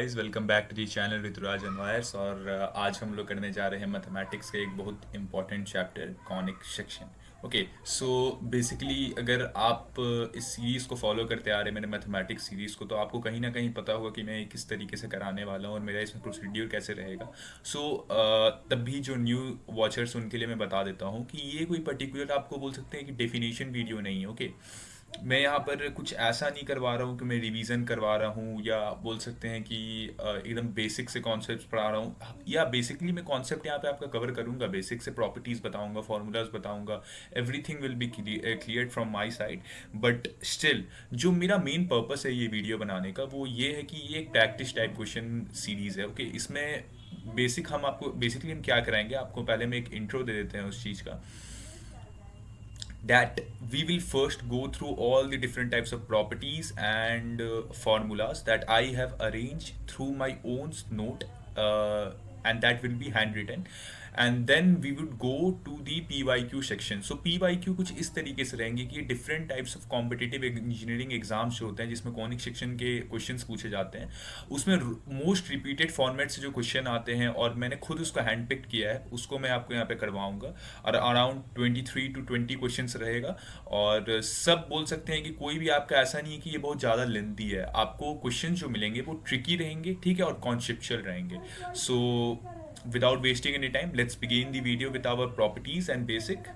Guys, welcome back to the channel Rituraj अनवायर्स। और आज हम लोग करने जा रहे हैं मैथमेटिक्स का एक बहुत important chapter, conic section. Okay, so basically अगर आप इस सीरीज़ को फॉलो करते आ रहे हैं, मेरे मैथमेटिक्स सीरीज़ को, तो आपको कहीं ना कहीं पता होगा कि मैं ये किस तरीके से कराने वाला हूँ और मेरा इसमें प्रोसीड्यूर कैसे रहेगा। सो तब भी जो न्यू वॉचर्स उनके लिए मैं बता देता हूँ कि ये कोई पर्टिकुलर आपको बोल सकते हैं कि डेफिनेशन वीडियो नहीं है। ओके, मैं यहाँ पर कुछ ऐसा नहीं करवा रहा हूँ कि मैं रिवीजन करवा रहा हूँ, या बोल सकते हैं कि एकदम बेसिक से कॉन्सेप्ट्स पढ़ा रहा हूँ। या बेसिकली मैं कॉन्सेप्ट यहाँ पे आपका कवर करूँगा, बेसिक से प्रॉपर्टीज़ बताऊँगा, फार्मूलाज बताऊँगा। Everything will be clear from my side. But still जो मेरा मेन पर्पस है ये वीडियो बनाने का, वो ये है कि ये एक प्रैक्टिस टाइप क्वेश्चन सीरीज़ है। ओके, इसमें बेसिकली हम क्या कराएंगे, आपको पहले मैं एक इंट्रो दे देते हैं उस चीज़ का। That we will first go through all the different types of properties and formulas that I have arranged through my own note, and that will be handwritten. And then we would go to the PYQ section. So PYQ कुछ इस तरीके से रहेंगे कि different types of competitive engineering exams जो होते हैं जिसमें कॉनिक सेक्शन के क्वेश्चंस पूछे जाते हैं, उसमें मोस्ट रिपीटेड फॉर्मेट से जो क्वेश्चन आते हैं, और मैंने खुद उसका हैंड पिक किया है, उसको मैं आपको यहाँ पे करवाऊंगा। और अराउंड 23 to 20 क्वेश्चंस रहेगा। और सब बोल सकते हैं कि कोई भी आपका ऐसा नहीं है कि ये बहुत ज़्यादा लेंथी है। आपको क्वेश्चन जो मिलेंगे वो ट्रिकी रहेंगे, ठीक है, और कॉन्सेप्चुअल रहेंगे। सो without wasting any time, let's begin the video with our properties and basic.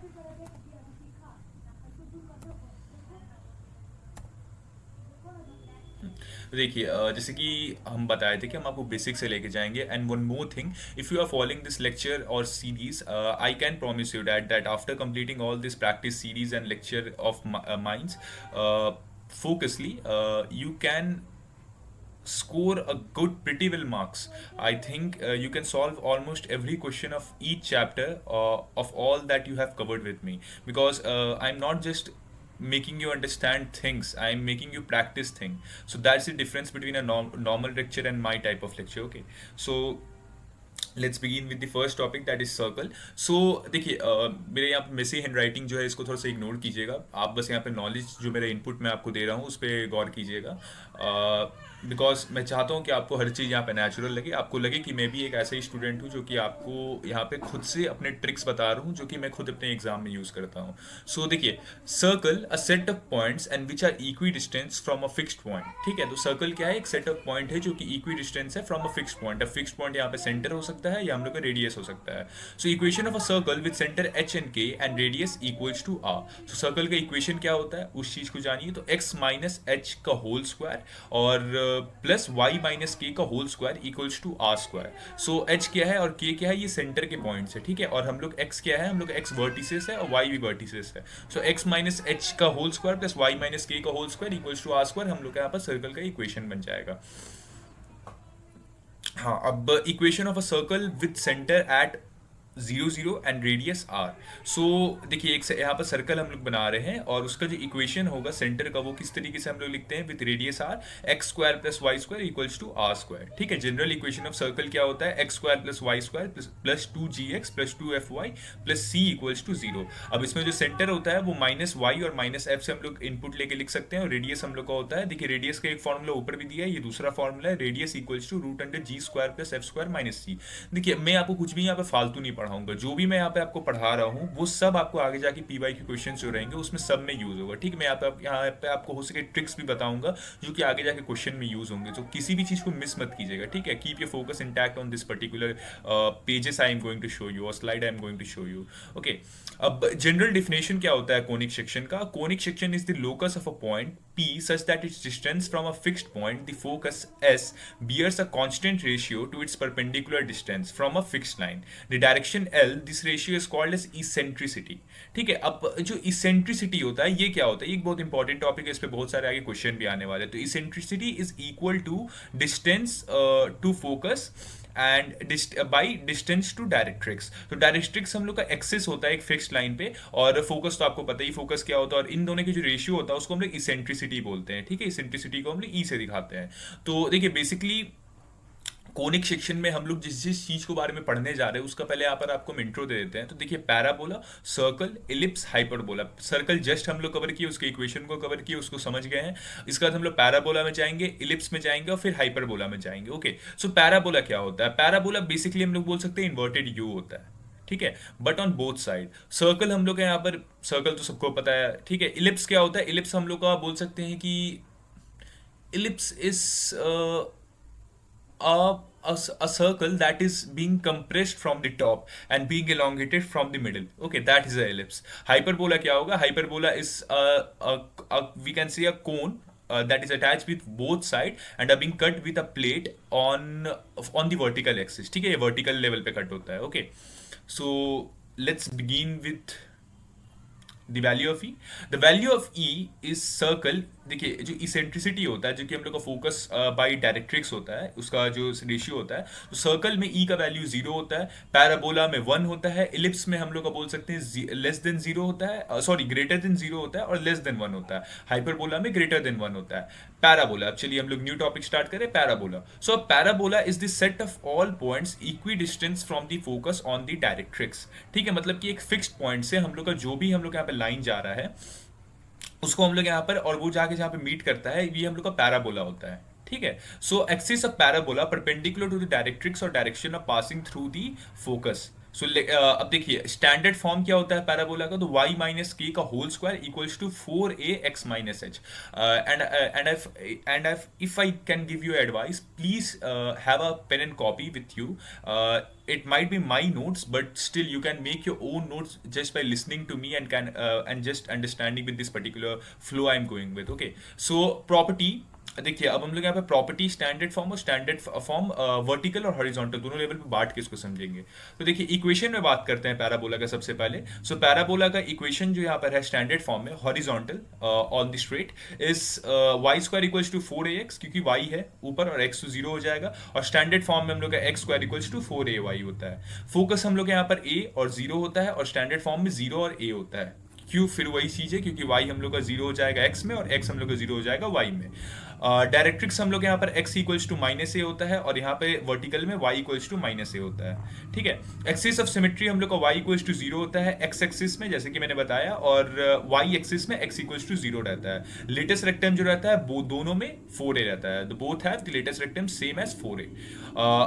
तो देखिए, जैसे कि हम बताए थे कि हम आपको बेसिक से लेके जाएंगे। And one more thing, if you are following this lecture और series, I can promise you that after completing all this practice series and lecture of minds focusly, you can score a good pretty well marks. I think you can solve almost every question of each chapter of all that you have covered with me, because I'm not just making you understand things, I'm making you practice things. So that's the difference between a normal lecture and my type of lecture. Okay, so let's begin with the first topic, that is circle. So देखिए, मेरे यहाँ पे Messi hand writing जो है इसको थोड़ा सा ignore कीजिएगा। आप बस यहाँ पे नॉलेज जो मेरा इनपुट मैं आपको दे रहा हूँ उस पर गौर कीजिएगा, बिकॉज मैं चाहता हूँ कि आपको हर चीज़ यहाँ पे नेचुरल लगे, आपको लगे कि मैं भी एक ऐसा ही स्टूडेंट हूँ जो कि आपको यहाँ पे खुद से अपने ट्रिक्स बता रहा हूँ जो कि मैं खुद अपने एग्जाम में यूज़ करता हूँ। सो देखिए, circle a set of points and which are equidistant from a fixed point. ठीक है, तो सर्कल क्या है, एक सेट ऑफ पॉइंट है जो कि इक्वी डिस्टेंस है from a fixed point. A fixed point यहाँ पे सेंटर हो सकता है या हम लोग का रेडियस हो सकता है। So equation of a circle with centre H and K and radius equals to R. So circle का इक्वेशन क्या होता है उस चीज को जानिए, तो एक्स माइनस एच का होल स्क्वायर और प्लस वाई माइनस के का whole square equals to are square. So H क्या है और के क्या है, ये सेंटर के पॉइंट्स है, ठीक है। और हम लोग एक्स क्या है, हम लोग एक्स वर्टिसेस है और वाई भी वर्टिसेस है। सो एक्स माइनस एच का whole square plus Y minus के का whole square equals to are square हम लोग का यहाँ पर सर्कल का इक्वेशन बन जाएगा। हाँ, अब equation of a circle with centre at 0 0 and radius R. So देखिए, एक यहाँ पर सर्कल हम लोग बना रहे हैं और उसका जो इक्वेशन होगा सेंटर का वो किस तरीके से हम लोग लिखते हैं, with radius r x square plus Y square equals to are square. ठीक है, जनरल इक्वेशन ऑफ सर्कल क्या होता है, x square plus Y square plus 2gx plus 2fy plus c equals to 0। अब इसमें जो सेंटर होता है वो माइनस वाई और माइनस एफ से हम लोग इनपुट लेके लिख सकते हैं, और रेडियस हम लोग का होता है, देखिए रेडियस का एक फॉर्मूला ऊपर भी दिया है, ये दूसरा फॉर्मूला है, radius equals to root under ji square plus F square minus C. देखिए, मैं आपको कुछ भी यहाँ पे फालतू नहीं पढ़ाऊंगा, जो भी मैं यहाँ पे आपको पढ़ा रहा हूँ वो सब आपको आगे जाके पीवाई के क्वेश्चन जो रहेंगे उसमें सब में यूज होगा। ठीक है, मैं यहाँ पे आपको हो सके ट्रिक्स भी बताऊंगा जो कि आगे जाके क्वेश्चन में यूज होंगे, तो किसी भी चीज को मिस मत कीजिएगा। ठीक है, keep your focus intact on this particular pages I am going to show you और slide I am going to show you. Okay, अब जनरल डिफिनेशन क्या होता है कोनिक सेक्शन का। Conic section is the locus of a point P such that its distance from a fixed point, the focus S, bears a constant ratio to its perpendicular distance from a fixed line. The direction L, this ratio is called as eccentricity. ठीक है, अब जो eccentricity होता है ये क्या होता है, ये एक बहुत इंपॉर्टेंट टॉपिक है, इस पे बहुत सारे आगे क्वेश्चन भी आने वाले हैं। तो eccentricity is equal to distance to focus and by distance to directrix. तो डायरेक्ट्रिक्स हम लोग का एक्सेस होता है एक फिक्स्ड लाइन पे, और फोकस तो आपको पता ही फोकस क्या होता है, और इन दोनों के जो रेशियो होता है उसको हम लोग इसेंट्रिसिटी बोलते हैं। ठीक है, इसेंट्रिसिटी को हम लोग ई से दिखाते हैं। तो देखिए, बेसिकली कोनिक सेक्शन में हम लोग जिस जिस चीज को बारे में पढ़ने जा रहे हैं उसका पहले यहाँ पर आपको हम इंट्रो दे देते हैं। तो देखिए, parabola, circle, ellipse, hyperbola. Circle just हम लोग कवर किए, उसके इक्वेशन को कवर किए, उसको समझ गए हैं। इसके बाद हम लोग पैराबोला में जाएंगे, इलिप्स में जाएंगे और फिर हाइपरबोला में जाएंगे। ओके, सो पैराबोला क्या होता है? पैराबोला बेसिकली हम लोग बोल सकते हैं इन्वर्टेड यू होता है, ठीक है, but on both side. Circle हम लोग यहाँ पर, सर्कल तो सबको पता है, ठीक है। इलिप्स क्या होता है? इलिप्स हम लोग का बोल सकते हैं कि ellipse is a circle that is being compressed from the top and being elongated from the middle. Okay, that is a ellipse. Hyperbola क्या होगा? Hyperbola is we can say a cone that is attached with both side and are being cut with a plate on the vertical axis. ठीक है, ये vertical level पे cut होता है. Okay, so let's begin with the value of E. The value of E is circle. देखिए, जो eccentricity होता है, जो कि हम लोग का फोकस बाय डायरेक्ट्रिक्स होता है, उसका जो रेशियो होता है, तो सर्कल में ई का वैल्यू 0 होता है, पैराबोला में 1 होता है, इलिप्स में हम लोग का बोल सकते हैं लेस देन 0 होता है, सॉरी ग्रेटर देन 0 होता है, और लेस देन 1 होता है। हाइपरबोला में ग्रेटर देन 1 होता है। पैराबोला, अब चलिए हम लोग न्यू टॉपिक स्टार्ट करें। Parabola, so parabola is the set of all points equi distance from the focus on the directrix. ठीक है, मतलब कि एक फिक्स्ड पॉइंट से हम लोग का जो भी हम लोग यहाँ पे लाइन जा रहा है उसको हम लोग यहाँ पर, और वो जाके जहाँ पे मीट करता है, ये हम लोग का पैराबोला होता है। ठीक है, so axis of parabola perpendicular to the directrix और direction of passing through the focus. So अब देखिए, स्टैंडर्ड फॉर्म क्या होता है पैराबोला का? तो y माइनस के का whole square equals to 4ax minus h. And if I can give you advice, please have a pen and copy with you. It might be my notes, but still you can make your own notes just by listening to me and just understanding with this particular flow I'm going with. Okay, so property, देखिए अब हम लोग यहाँ पे property, standard form और standard form vertical और horizontal दोनों level पे बांट के इसको समझेंगे। तो देखिए, इक्वेशन में बात करते हैं पैराबोला का सबसे पहले। सो पैराबोला का इक्वेशन जो यहाँ पर है स्टैंडर्ड फॉर्म में, horizontal on the straight is y square equals to 4ax, क्योंकि y है ऊपर और x तो 0 हो जाएगा, और स्टैंडर्ड फॉर्म में हम लोग का x square equals to 4ay होता है। फोकस हम लोग यहाँ पर a और 0 होता है, और स्टैंडर्ड फॉर्म में 0 और a होता है। क्यों? फिर वही चीज है, क्योंकि y हम लोग का 0 हो जाएगा x में, और x हम लोग का 0 हो जाएगा y में। डायरेक्ट्रिक्स हम लोग यहाँ पर x इक्वल्स टू माइनस ए होता है, और यहाँ पे वर्टिकल में y इक्वल्स टू माइनस ए होता है। ठीक है, एक्सिस ऑफ सिमेट्री हम लोग का y इक्वल्स टू 0 होता है x एक्सिस में, जैसे कि मैंने बताया, और y एक्सिस में x इक्वल्स टू 0 रहता है। लेटेस्ट रेक्टम जो रहता है वो दोनों में 4a रहता है, तो both have the latus rectum same as 4a।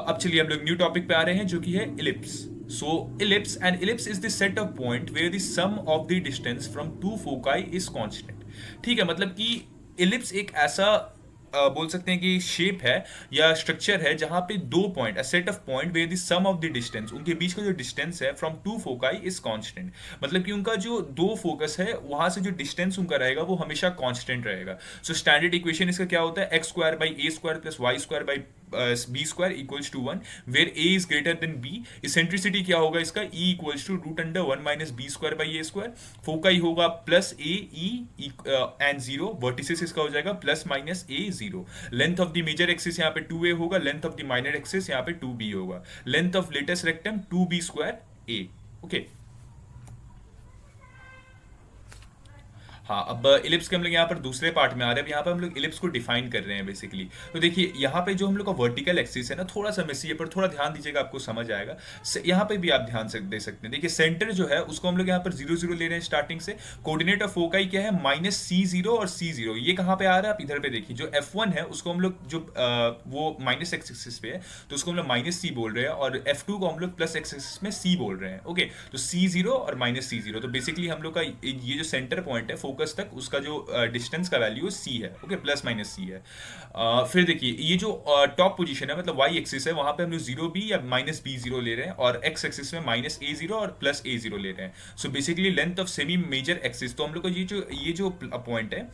अब चलिए हम लोग न्यू टॉपिक पे आ रहे हैं, जो कि है ellipse. So ellipse is the set of point where the sum of the distance from two foci is constant. ठीक है, मतलब कि इलिप्स एक ऐसा बोल सकते हैं कि शेप है या स्ट्रक्चर है जहां पे दो point, a set of point where the sum of the distance, उनके बीच का जो डिस्टेंस है from two foci is constant. मतलब कि उनका जो दो फोकस है वहां से जो डिस्टेंस उनका रहेगा वो हमेशा कांस्टेंट रहेगा। सो स्टैंडर्ड इक्वेशन इसका क्या होता है? X square by A square plus Y square by B square equals to 1, where A is greater than B. Eccentricity क्या होगा इसका? E equals to root under 1 minus B square by A square. Foci होगा plus A E and 0, vertices इसका हो जाएगा plus minus A 0। Length of the major axis यहाँ पे 2a होगा, length of the minor axis यहाँ पे 2b होगा, length of latus rectum 2b square a। Okay, हाँ, अब इलिप्स के हम लोग यहाँ पर दूसरे पार्ट में आ रहे हैं। अब यहाँ पर हम लोग इलिप्स को डिफाइन कर रहे हैं बेसिकली। तो देखिए, यहाँ पे जो हम लोग का वर्टिकल एक्सिस है ना, थोड़ा सा मेसी है, पर थोड़ा ध्यान दीजिएगा, आपको समझ आएगा। यहाँ पे भी आप ध्यान से दे सकते हैं। देखिए, सेंटर जो है उसको हम लोग यहाँ पर 0 0 ले रहे हैं स्टार्टिंग से। कोऑर्डिनेट ऑफ फोकाई क्या है? माइनस C0 और C0। ये कहाँ पे आ रहा है? आप इधर पे देखिए, जो F1 है उसको हम लोग जो वो माइनस एक्सिस पे है, तो उसको हम लोग माइनस C बोल रहे हैं, और F2 को हम लोग प्लस एक्सिस में C बोल रहे हैं। ओके, तो C0 और माइनस C0, तो बेसिकली हम लोग का ये जो सेंटर पॉइंट है फोकस तक, उसका जो डिस्टेंस का वैल्यू सी है। ओके, प्लस माइनस सी है। फिर देखिए, ये जो टॉप पोजीशन है, मतलब वाई एक्सिस है, वहां पे हम लोग 0b या माइनस b0 ले रहे हैं, और एक्स एक्सिस में माइनस a0 और प्लस a0 ले रहे हैं। So basically length of semi major axis, तो हम लोग को ये जो पॉइंट है,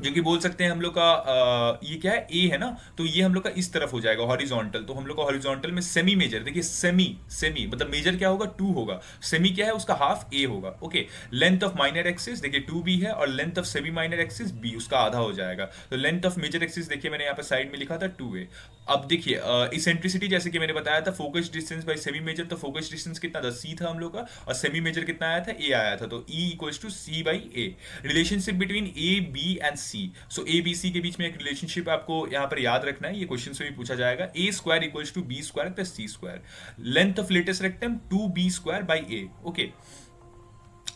जो कि बोल सकते हैं हम लोग का ये क्या है? ए है ना, तो ये हम लोग का इस तरफ हो जाएगा हॉरिजॉन्टल। तो हम लोग का हॉरिजॉन्टल में सेमी मेजर, देखिए सेमी मतलब मेजर क्या होगा? 2 होगा, सेमी क्या है? उसका हाफ ए होगा। Okay, length of minor axis देखिए 2b है, और length of semi minor axis b, उसका आधा हो जाएगा। तो लेंथ ऑफ मेजर एक्सिस देखिए मैंने यहाँ पर साइड में लिखा था 2a। अब देखिए, इसेंट्रिसिटी जैसे कि मैंने बताया था, focus distance by semi major, तो फोकस डिस्टेंस कितना था? c था हम लोग का, और सेमी मेजर कितना आया था? a आया था, तो e equals to c by a। Relationship between a b and c. So a b c के बीच में एक रिलेशनशिप आपको यहाँ पर याद रखना है, ये क्वेश्चन से भी पूछा जाएगा। A square equals to B square plus C square, length of latus rectum 2b square by A. Okay,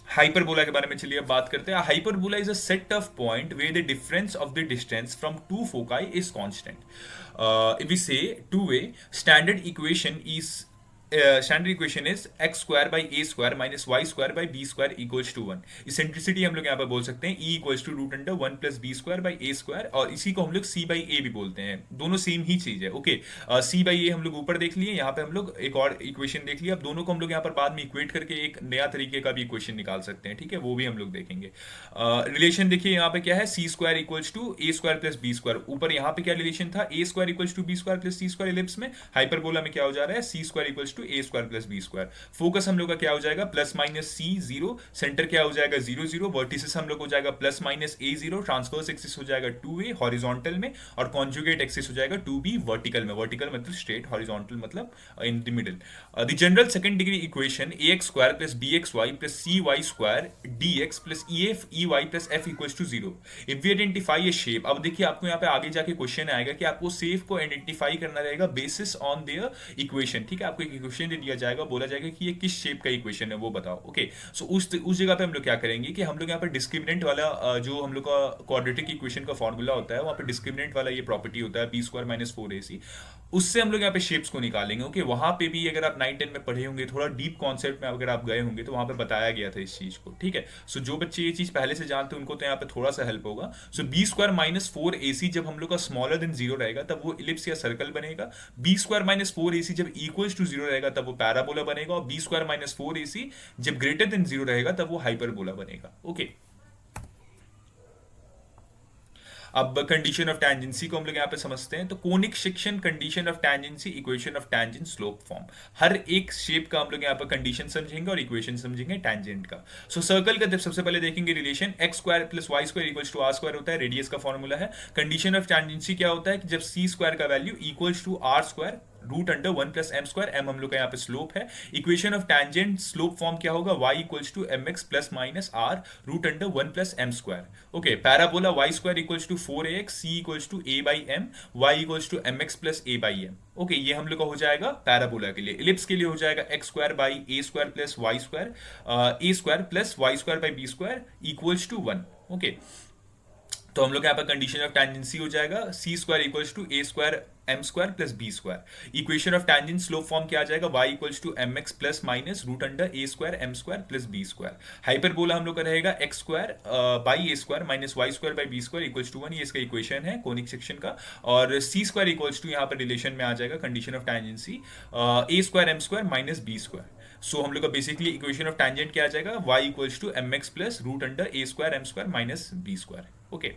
hyperbola के बारे में चलिए अब बात करते हैं। Hyperbola is a set of point where the difference of the distance from two foci is constant. If we say to way standard equation is X square by A square minus Y square by B square equals to 1। Eccentricity हम लोग यहाँ पर बोल सकते हैं e equals to root under 1 plus B square by A square, और इसी को हम लोग सी बाई ए भी बोलते हैं, दोनों सेम ही चीज है। ओके, सी बाई ए हम लोग ऊपर देख लिए, यहाँ पे हम लोग एक और इक्वेशन देख लिया। अब दोनों को हम लोग यहाँ पर बाद में इक्वेट करके एक नया तरीके का भी इक्वेशन निकाल सकते हैं, ठीक है, वो भी हम लोग देखेंगे। रिलेशन देखिए यहाँ पे क्या है, C square equals to A square plus B square. ऊपर यहाँ पे क्या रिलेशन था, A square equals to B square plus C square ellipse में। हाइपरबोला में क्या हो जा रहा है, C square equals to A square plus B square. Focus हम लोग का क्या हो जाएगा, प्लस माइनस सी 0, सेंटर क्या हो जाएगा 0 0, वर्टिसेस हम लोग हो जाएगा plus minus A 0, transverse axis हो जाएगा 2a हॉरिजॉन्टल में, और कॉन्जुगेट एक्सिस हो जाएगा 2b वर्टिकल में। वर्टिकल मतलब स्ट्रेट, हॉरिजॉन्टल मतलब in the middle. The general second degree equation ax square plus bxy plus cy square dx plus ef ey plus f equals to 0। If we identify a shape, अब देखिए आपको यहाँ पे आगे जाके question आएगा कि आपको शेप को आइडेंटिफाई करना रहेगा बेसिस ऑन देयर इक्वेशन, ठीक है। आपको एक इक्वेशन दे दिया जाएगा, बोला जाएगा कि ये किस शेप का इक्वेशन है वो बताओ। ओके, सो उस जगह पे हम लोग क्या करेंगे कि हम लोग यहाँ पर डिस्क्रिमिनेंट वाला जो हम लोग का क्वाड्रेटिक इक्वेशन का फॉर्मूला होता है, वहाँ पे डिस्क्रिमिनेंट वाला ये प्रॉपर्टी होता है बी स्क्वायर माइनस 4ac, उससे हम लोग यहाँ पे शेप्स को निकालेंगे। ओके, वहां पे भी अगर आप 9 10 में पढ़े होंगे, थोड़ा डीप कॉन्सेप्ट में अगर आप गए होंगे तो वहां पे बताया गया था इस चीज को, ठीक है। सो जो बच्चे ये चीज पहले से जानते हैं उनको तो यहाँ पे थोड़ा सा हेल्प होगा। सो बी स्क्वायर माइनस 4ac जब हम लोग का स्मॉलर देन 0 रहेगा तब वो इलिप्स या सर्कल बनेगा। बी स्क्वायर माइनस 4ac जब इक्वल्स टू 0 रहेगा तब वो पैराबोला बनेगा, और बी स्क्वायर माइनस 4ac जब ग्रेटर देन 0 रहेगा तब वो हाइपरबोला बनेगा। ओके, अब कंडीशन ऑफ टेंजेंसी को हम लोग यहाँ पे समझते हैं। तो conic section, condition of tangency, equation of tangent, slope form, हर एक शेप का हम लोग यहाँ पर कंडीशन समझेंगे और इक्वेशन समझेंगे टेंजेंट का। सो सर्कल का सबसे पहले देखेंगे relation, x square plus Y square equals to are square होता है, रेडियस का फॉर्मूला है। कंडीशन ऑफ टेंजेंसी क्या होता है कि जब सी स्क्वायर का value equals to are square root under 1 plus m square, m हम लोग का यहाँ पे स्लोप है। Equation of tangent slope form क्या होगा, y equals to M x plus minus r root under 1 plus m square. Okay, parabola y square equals to 4ax, c equals to a by m, y equals to M x plus a by m. Okay, ये हम लोग का हो जाएगा parabola के लिए। Ellipse के लिए हो जाएगा x square by A square plus Y square, a square plus Y square by B square equals to 1। Okay, तो हम लोग यहाँ पर कंडीशन ऑफ टेंजेंसी हो जाएगा C square equals to A square M square plus B square. Equation of tangent slope form क्या आ जाएगा, y equals to M x plus minus root under A square M square plus B square. Hyperbola हम लोग का रहेगा X square by A square minus Y square by B square equals to 1, ये इसका equation है conic section का। और सी square equals to यहाँ पर रिलेशन में आ जाएगा condition of tangency a square M square minus B square. So हम लोग का बेसिकली इक्वेशन ऑफ टेंजेंट क्या आ जाएगा, y equals to M x plus root under A square M square minus B square. Okay,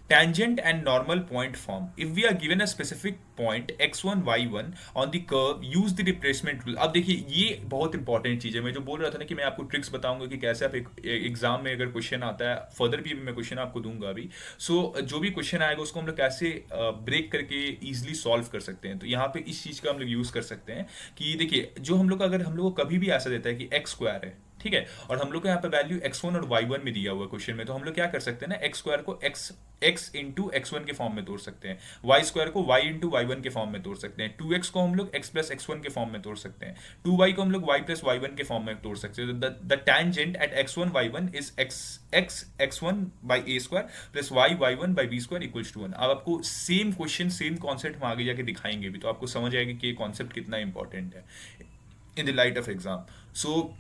tangent and normal point form. If we are given a specific point x1 y1 on the curve, use the replacement rule. अब देखिए ये बहुत important चीज है, मैं जो बोल रहा था ना कि मैं आपको ट्रिक्स बताऊंगा कि कैसे आप एग्जाम में अगर क्वेश्चन आता है, फर्दर भी मैं क्वेश्चन आपको दूंगा अभी। सो जो भी क्वेश्चन आएगा उसको हम लोग कैसे ब्रेक करके इजिली सॉल्व कर सकते हैं, तो यहाँ पे इस चीज का हम लोग यूज कर सकते हैं कि देखिए जो हम लोग अगर हम लोग को कभी भी ऐसा देता है कि एक्स स्क्वायर है, ठीक है, और हम लोग को यहाँ पे वैल्यू x1 और y1 में दिया हुआ क्वेश्चन में, तो हम लोग क्या कर सकते हैं ना, x स्क्वायर को x इंटू x1 के फॉर्म में तोड़ सकते हैं, y स्क्वायर को y इंटू y1 के फॉर्म में तोड़ सकते हैं, 2x को हम लोग x प्लस x1 के फॉर्म में तोड़ सकते हैं, 2y को हम लोग y प्लस y1 के फॉर्म में तोड़ सकते हैं। The tangent at x1 y1 is x1 by A square plus y1 by B square equals to 1। अब आपको सेम क्वेश्चन सेम कॉन्सेप्ट में आगे जाके दिखाएंगे भी, तो आपको समझ आएगा कि ये कॉन्सेप्ट कितना इंपॉर्टेंट है in the light of exam. So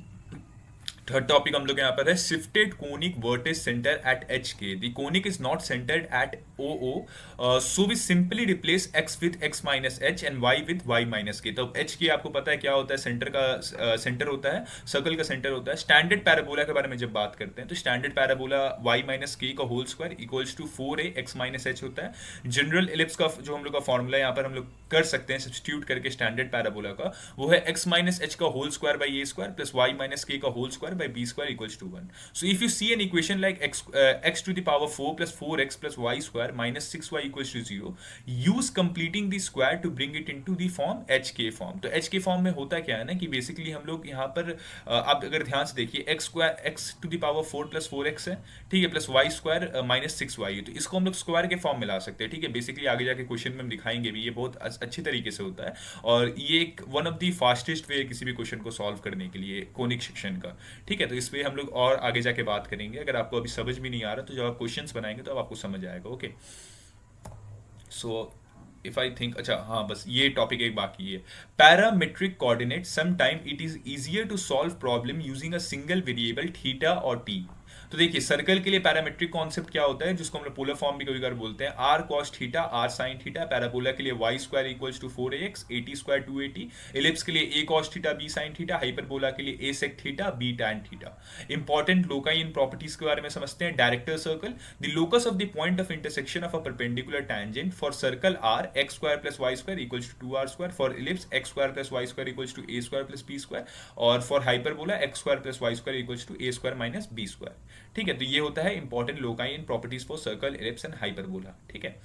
third topic हम लोग यहाँ पर है shifted conic vertex centre at h k. The conic is not centred at O O, so we simply replace x with x minus h and y with y minus k. तो H के आपको पता है क्या होता है, centre का centre होता है, सर्कल का सेंटर होता है। स्टैंडर्ड पैराबोला के बारे में जब बात करते हैं तो स्टैंडर्ड पैराबोला y माइनस के का whole square equals to 4a x minus h होता है। जनरल एलिप्स का जो हम लोग का फॉर्मूला यहाँ पर हम लोग कर सकते हैं सब्स्टिट्यूट करके स्टैंडर्ड पैराबोला का, वो है x माइनस एच का whole square by A square plus y minus के का whole square by b square equals to 1. So if you see an equation like x to the power 4 plus 4x plus y square minus 6y equals to 0, use completing the square to bring it into the form hk form. तो hk form में होता क्या है ना कि basically हम लोग यहाँ पर आप अगर ध्यान से देखिए x to the power 4 plus 4x है, ठीक है, plus y square minus 6y है, तो इसको हम लोग स्क्वायर के फॉर्म में ला सकते हैं, ठीक है। बेसिकली आगे जाके क्वेश्चन में हम दिखाएंगे भी, ये बहुत अच्छी तरीके से होता है और ये एक one of the fastest way किसी भी क्वेश्चन को सॉल्व करने के लिए कोनिक सेक्शन का, ठीक है। तो इस पे हम लोग और आगे जाके बात करेंगे। अगर आपको अभी समझ भी नहीं आ रहा तो जब आप क्वेश्चंस बनाएंगे तो आपको समझ आएगा। Okay, so if I think, अच्छा हाँ, बस ये टॉपिक एक बाकी है। Parametric coordinate some time it is easier to solve problem using a single variable theta और टी। तो देखिए सर्कल के लिए पैरामेट्रिक कॉन्सेप्ट क्या होता है, जिसको हम लोग पोलर फॉर्म भी कभी कभी बोलते हैं, r cos theta r sin theta. Parabola के लिए y square equals to 4ax, at square 280। Ellipse के लिए a cos theta b sin theta. Hyperbola के लिए a sec theta b tan theta. Important loci in properties के बारे में समझते हैं। Director circle, the locus of the point of intersection of a perpendicular tangent for circle are x square plus Y square equals to 2r square. For ellipse x square plus Y square equals to A square plus B square. और for hyperbola x square plus Y square equals to A square minus B square, ठीक है। तो ये होता है important loci in properties for circle, ellipse and hyperbola, ठीक है।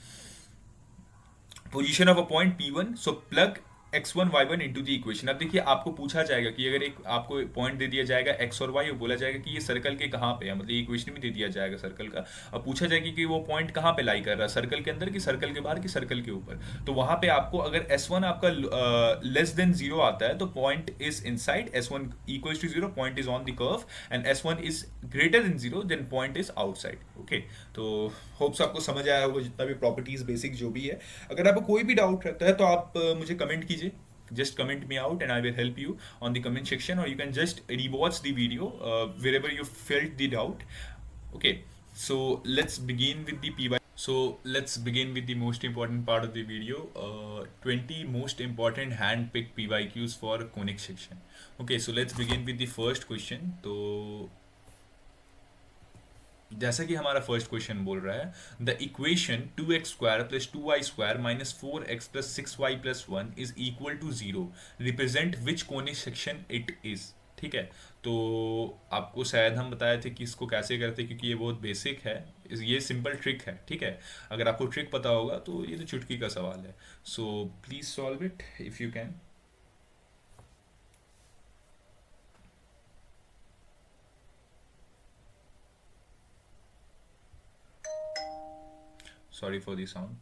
Position of a point P1, so plug x1 y1 into the equation. अब देखिए आपको पूछा जाएगा कि अगर एक आपको पॉइंट दे दिया जाएगा x और y और बोला जाएगा कि ये सर्कल के कहाँ पे है, मतलब इक्वेशन भी दे दिया जाएगा सर्कल का, अब पूछा जाएगा कि वो पॉइंट कहाँ पे लाई कर रहा है, सर्कल के अंदर कि सर्कल के बाहर कि सर्कल के ऊपर। तो वहां पे आपको अगर S1 आपका लेस देन 0 आता है तो point is inside, S1 equals to 0, point is on the curve, and S1 is greater than 0 then point is outside. Okay, तो होप्स आपको समझ आया होगा जितना भी प्रॉपर्टीज बेसिक जो भी है। अगर आपको कोई भी डाउट रहता है तो आप मुझे कमेंट कीजिए, just comment me out and I will help you on the comment section, or you can just rewatch the video wherever you felt the doubt. Okay, so let's begin with the PY. So let's begin with the most important part of the video, 20 most important hand-picked PYQs for conic section. Okay, so let's begin with the first question. तो जैसा कि हमारा first question बोल रहा है, the equation 2x square plus 2y square minus 4x plus 6y plus 1 is equal to 0 represent which conic section it is, ठीक है। तो आपको शायद हम बताए थे कि इसको कैसे करते, क्योंकि ये बहुत बेसिक है, ये सिंपल ट्रिक है, ठीक है। अगर आपको ट्रिक पता होगा तो ये तो चुटकी का सवाल है। So please solve it if you can. Sorry for the sound.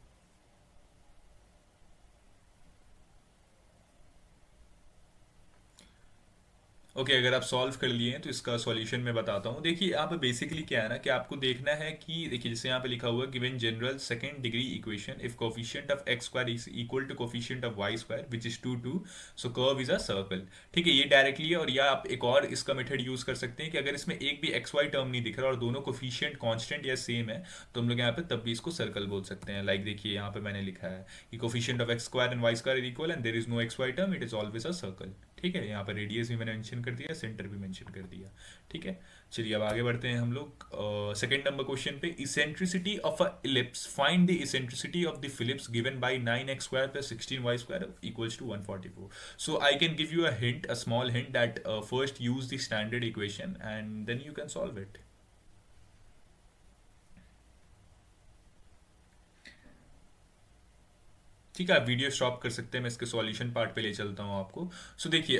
Okay, अगर आप सॉल्व कर लिए हैं तो इसका सॉल्यूशन मैं बताता हूँ। देखिए यहाँ पे बेसिकली क्या है ना कि आपको देखना है कि देखिए जैसे यहाँ पे लिखा हुआ है given general second degree equation if coefficient of x square is equal to coefficient of y square which is 2 so curve is a circle, ठीक है। ये डायरेक्टली है, और या आप एक और इसका मेथड यूज कर सकते हैं कि अगर इसमें एक भी एक्स वाई टर्म नहीं दिख रहा और दोनों कोफिशिएंट कांस्टेंट या सेम है तो हम लोग यहाँ पे तब भी इसको सर्कल बोल सकते हैं। लाइक देखिए यहाँ पे मैंने लिखा है कि coefficient of x square and y square is equal and there is no x y term, it is always a circle, ठीक है। यहाँ पर रेडियस भी मैंने मेंशन कर दिया, सेंटर भी मेंशन कर दिया, ठीक है। चलिए अब आगे बढ़ते हैं हम लोग सेकंड नंबर क्वेश्चन पे। Eccentricity of a ellipse, find the eccentricity of the ellipse given by 9x square plus 16y square equals to 144। So I can give you a hint, a small hint, that first use the standard equation and then you can solve it. ठीक है, आप video stop कर सकते हैं, मैं इसके solution part पे ले चलता हूँ आपको। सो देखिए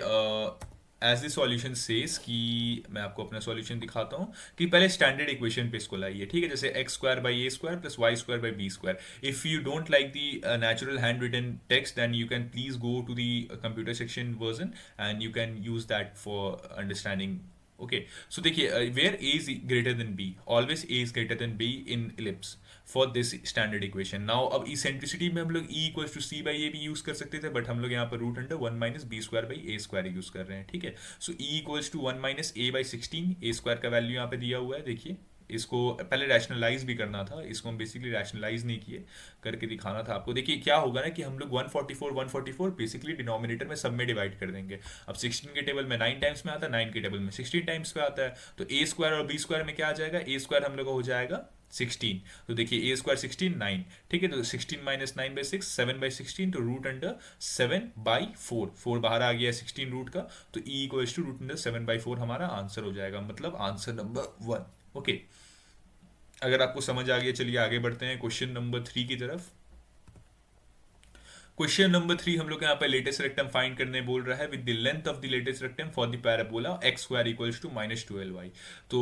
एज द सॉल्यूशन सेज कि मैं आपको अपना सॉल्यूशन दिखाता हूँ कि पहले स्टैंडर्ड इक्वेशन पे इसको लाइए, ठीक है। जैसे x square by A square plus Y square by B square. If you don't like the natural hand written text then you can please go to the computer section version and you can use that for understanding. Okay, so देखिए where A is greater than b, always a is greater than b in ellipse for this standard equation. Now अब eccentricity में हम लोग e equals to c by ए भी use कर सकते थे, but हम लोग यहाँ पर root under 1 minus B square by A square use कर रहे हैं, ठीक है। So e equals to 1 minus a by 16, a square का वैल्यू यहाँ पे दिया हुआ है। देखिए इसको पहले रैशनलाइज भी करना था, इसको हम बेसिकली रैशनलाइज नहीं किए, करके दिखाना था आपको। देखिए क्या होगा ना कि हम लोग 144 बेसिकली डिनोमिनेटर में सब में डिवाइड कर देंगे। अब 16 के टेबल में 9 टाइम्स में आता है, 9 के टेबल में 16 टाइम्स में आता है, तो ए स्क्वायर और बी स्क्वायर में क्या आ जाएगा, ए स्क्वायर हम लोग का हो जाएगा 16। तो देखिए ए स्क्वायर 16 9, ठीक है, तो 16 माइनस 9/6 7/16, तो रूट अंडर 7/4, 4 बाहर आ गया 16 रूट का, तो e equals to root under 7/4 हमारा आंसर हो जाएगा, मतलब आंसर नंबर 1। ओके, अगर आपको समझ आ गया, चलिए आगे बढ़ते हैं क्वेश्चन नंबर 3 की तरफ। क्वेश्चन नंबर 3 हम लोग यहाँ पे लेटेस्ट रेक्टम फाइंड करने बोल रहा है with the length of the latus rectum for the parabola x square equals to -12y। तो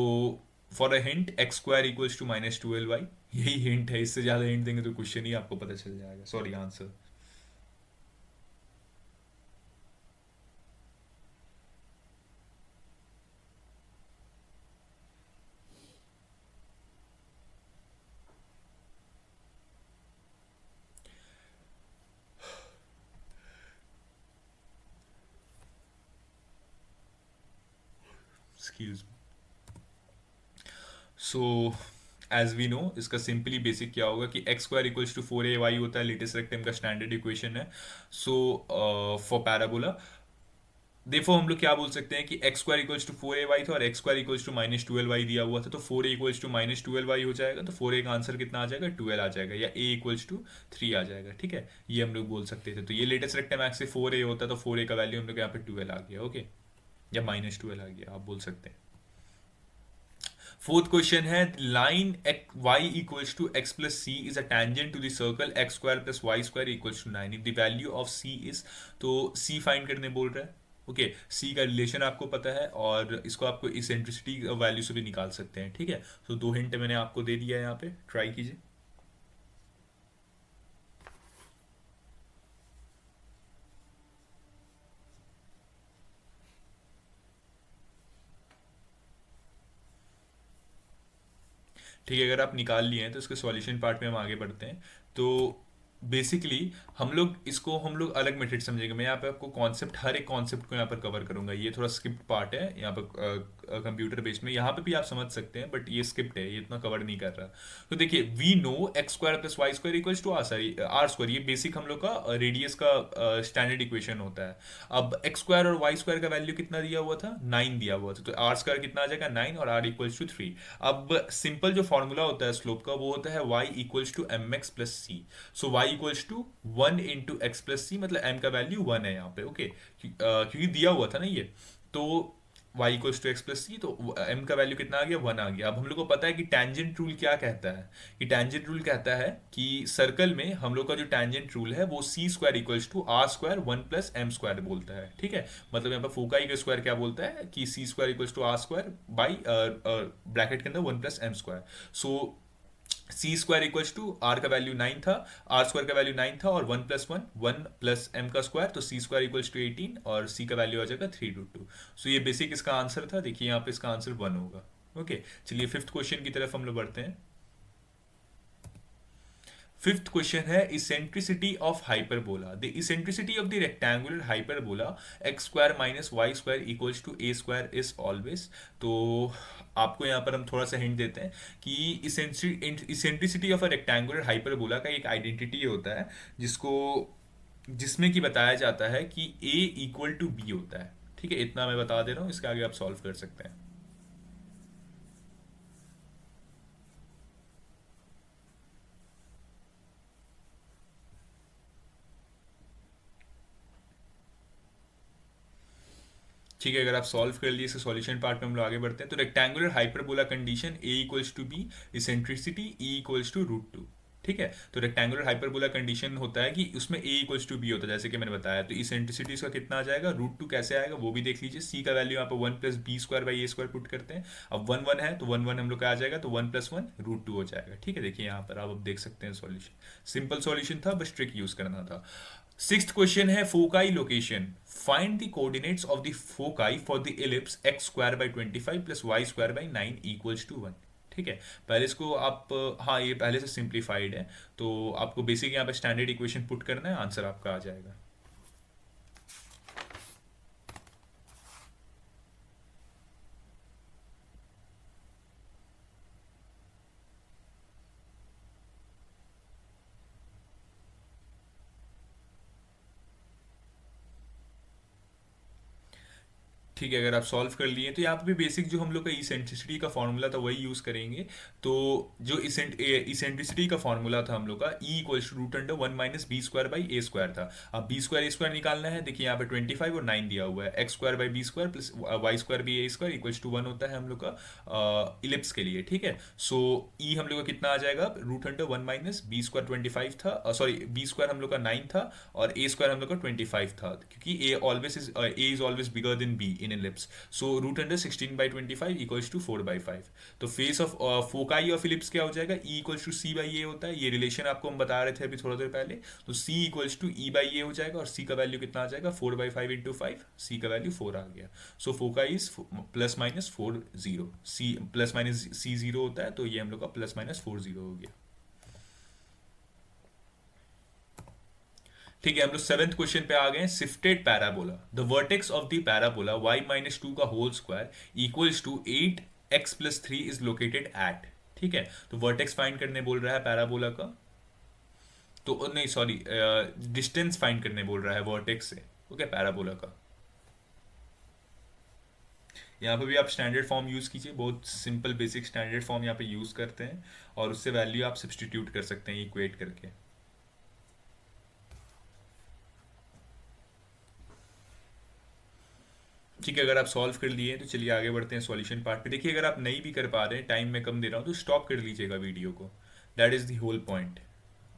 for a hint x square equals to -12y, यही हिंट है, इससे ज्यादा हिंट देंगे तो क्वेश्चन ही आपको पता चल जाएगा, sorry answer. Excuse. So as we know, इसका सिंपली बेसिक क्या होगा कि x square equals to 4ay होता है, लेटेस्ट रेक्टम का स्टैंडर्ड इक्वेशन है। सो फॉर पैराबोला देखो हम लोग क्या बोल सकते हैं कि x square equals to 4ay था और x square equals to -12y दिया हुआ था, तो 4a इक्वल्स टू -12y हो जाएगा, तो 4a का आंसर कितना आ जाएगा, 12 आ जाएगा, या a इक्वल्स टू 3 आ जाएगा, ठीक है, ये हम लोग बोल सकते थे। तो ये लेटेस्ट रेक्टम एक्स से 4a होता, तो 4a का वैल्यू हम लोग यहाँ पे 12 आ गया, ओके, या -12 आ गया, आप बोल सकते हैं। फोर्थ क्वेश्चन है, line y equals to x plus c is a tangent to the circle x square plus Y square equals to 9 if the value of c is, तो c फाइंड करने बोल रहा है। ओके, c का relation आपको पता है और इसको आपको इसेंट्रिसिटी वैल्यू से भी निकाल सकते हैं, ठीक है। तो दो हिंट मैंने आपको दे दिया है, यहाँ पे ट्राई कीजिए। ठीक है, अगर आप निकाल लिए हैं तो इसके सॉल्यूशन पार्ट में हम आगे बढ़ते हैं। तो बेसिकली हम लोग अलग मेथड समझेंगे। मैं यहाँ पे आपको कॉन्सेप्ट, हर एक कॉन्सेप्ट को यहाँ पर कवर करूंगा। ये थोड़ा स्किप्ट पार्ट है यहाँ पर कंप्यूटर बेस्ड में, यहाँ पे भी आप समझ सकते हैं, बट ये स्किप्ट है, ये इतना कवर नहीं कर रहा। तो देखिए, we know x square plus Y square equals to are square, ये बेसिक हम लोग का रेडियस का स्टैंडर्ड इक्वेशन होता है। अब एक्स स्क्वायर और वाई स्क्वायर का वैल्यू कितना दिया हुआ था, 9 दिया हुआ था, तो आर स्क्वायर कितना आ जाएगा, 9, और आर इक्वल्स टू 3। अब सिंपल जो फॉर्मूला होता है स्लोप का, वो होता है y equals to M x plus c. So y equals to 1 into x plus c, मतलब m का वैल्यू 1 है यहाँ पे, ओके, क्योंकि दिया हुआ था ना ये। तो y equals to x plus c, तो m का वैल्यू कितना आ गया, 1 आ गया। अब हम लोग को पता है कि टेंजेंट रूल क्या कहता है, कि टेंजेंट रूल कहता है कि सर्कल में हम लोग का जो टेंजेंट रूल है वो c square equals to are square 1 plus m square बोलता है, ठीक है। मतलब यहाँ पर फोकाई का स्क्वायर क्या बोलता है कि c square equals to are square by bracket के अंदर 1 plus m square. So c square equals to r का वैल्यू 9 था, आर स्क्वायर का वैल्यू 9 था, और 1 प्लस एम का स्क्वायर, तो सी स्क्वायर इक्वल्स टू 18, और सी का वैल्यू आ जाएगा 3√2। सो ये बेसिक इसका आंसर था। देखिए यहाँ पे इसका आंसर 1 होगा, ओके। चलिए फिफ्थ क्वेश्चन की तरफ हम लोग बढ़ते हैं। फिफ्थ क्वेश्चन है, eccentricity of hyperbola. The eccentricity of the rectangular hyperbola x square minus Y square equals to A square is always. तो आपको यहाँ पर हम थोड़ा सा हिंट देते हैं कि eccentricity of a rectangular hyperbola का एक आइडेंटिटी होता है, जिसमें कि बताया जाता है कि ए इक्वल टू बी होता है, ठीक है। इतना मैं बता दे रहा हूँ, इसके आगे आप सॉल्व कर सकते हैं। ठीक है, अगर आप सॉल्व कर लिए इसके सॉल्यूशन पार्ट में हम लोग आगे बढ़ते हैं। तो rectangular hyperbola condition a equals to b, eccentricity e equals to √2, ठीक है। तो रेक्टेंगुलर हाइपरबोला कंडीशन होता है कि उसमें ए इक्वल्स टू बी होता है, जैसे कि मैंने बताया। तो इसेंट्रिसिटी इसका कितना आ जाएगा, √2 कैसे आएगा वो भी देख लीजिए। सी का वैल्यू यहाँ पे 1 plus B square by A square put करते हैं। अब 1 1 है तो 1 1 हम लोग का आ जाएगा, तो 1 + 1 √2 हो जाएगा, ठीक है। देखिए यहाँ पर आप अब देख सकते हैं सॉल्यूशन, सिंपल सॉल्यूशन था, बस ट्रिक यूज करना था। सिक्स्थ क्वेश्चन है, foci location. Find the coordinates of the foci for the ellipse x square by 25 plus Y square by 9 equals to 1, ठीक है। पहले इसको आप, हाँ ये पहले से सिंप्लीफाइड है, तो आपको बेसिक यहाँ पे स्टैंडर्ड इक्वेशन पुट करना है, आंसर आपका आ जाएगा। ठीक है, अगर आप सॉल्व कर लिए तो यहाँ पे भी बेसिक जो हम लोग का इसेंट्रिसिटी का फॉर्मूला था वही यूज़ करेंगे। तो जो इसेंट्रिसिटी का फॉर्मूला था हम लोग का, e equals to root under one minus B square by A square था। अब बी स्क्वायर ए स्क्वायर निकालना है, देखिए यहाँ पे 25 और 9 दिया हुआ है, x square by B square plus Y square b a square equals to 1 होता है हम लोग का इलिप्स के लिए। ठीक है, सो ई हम लोग का कितना आ जाएगा, root under one minus B square 25 था, सॉरी बी स्क्वायर हम लोग का 9 था और ए स्क्वायर हम लोग का 25 था, क्योंकि a is always bigger than b in ellipse. So root under 16/25 equals to 4/5। तो face of foci of ellipse क्या हो जाएगा, e equals to c by a होता है, ये रिलेशन आपको हम बता रहे थे अभी थोड़ा देर पहले। तो सी इक्वल्स टू ई बाई ए हो जाएगा और सी का वैल्यू कितना आ जाएगा, 4/5 इंटू 5, सी का वैल्यू 4 आ गया। So foci is plus minus 4 0, c plus minus c 0 होता है, तो ये हम लोग का प्लस माइनस 4 0 हो गया। ठीक है, हम लोग सेवेंथ क्वेश्चन पे आ गए हैं, shifted parabola. The vertex of the parabola y minus two का whole square equals to 8x+3 is located at. ठीक है, तो वर्टेक्स फाइंड करने बोल रहा है पैराबोला का, तो नहीं सॉरी, डिस्टेंस फाइंड करने बोल रहा है वर्टेक्स से, ओके, पैराबोला का। यहाँ पे भी आप स्टैंडर्ड फॉर्म यूज़ कीजिए, बहुत सिंपल बेसिक स्टैंडर्ड फॉर्म यहाँ पे यूज़ करते हैं और उससे वैल्यू आप सब्सटीट्यूट कर सकते हैं इक्वेट करके। ठीक है, अगर आप सॉल्व कर लिए तो चलिए आगे बढ़ते हैं सॉल्यूशन पार्ट पे। देखिए, अगर आप नहीं भी कर पा रहे हैं, टाइम में कम दे रहा हूँ, तो स्टॉप कर लीजिएगा वीडियो को। That is the whole point.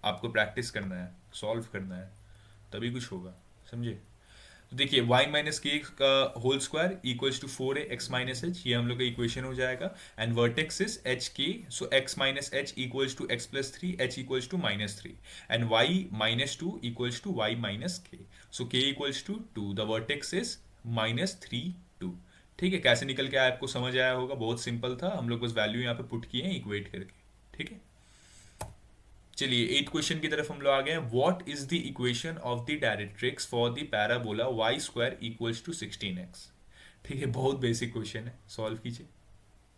आपको प्रैक्टिस करना है, सॉल्व करना है, तभी कुछ होगा, समझे। तो देखिए y माइनस के का whole square equals to 4a x minus h, ये हम लोग का इक्वेशन हो जाएगा। And vertex is h k, so x minus h equals to x+3, h equals to -3 and y minus two equals to y minus k, so k equals to 2, the vertex is -3 2। ठीक है, कैसे निकल के आया आपको समझ आया होगा, बहुत सिंपल था, हम लोग बस वैल्यू यहाँ पे पुट किए हैं इक्वेट करके। ठीक है, चलिए एट क्वेश्चन की तरफ हम लोग आ गए हैं। What is the equation of the directrix for the parabola y square equals to 16x। ठीक है, बहुत बेसिक क्वेश्चन है, सॉल्व कीजिए।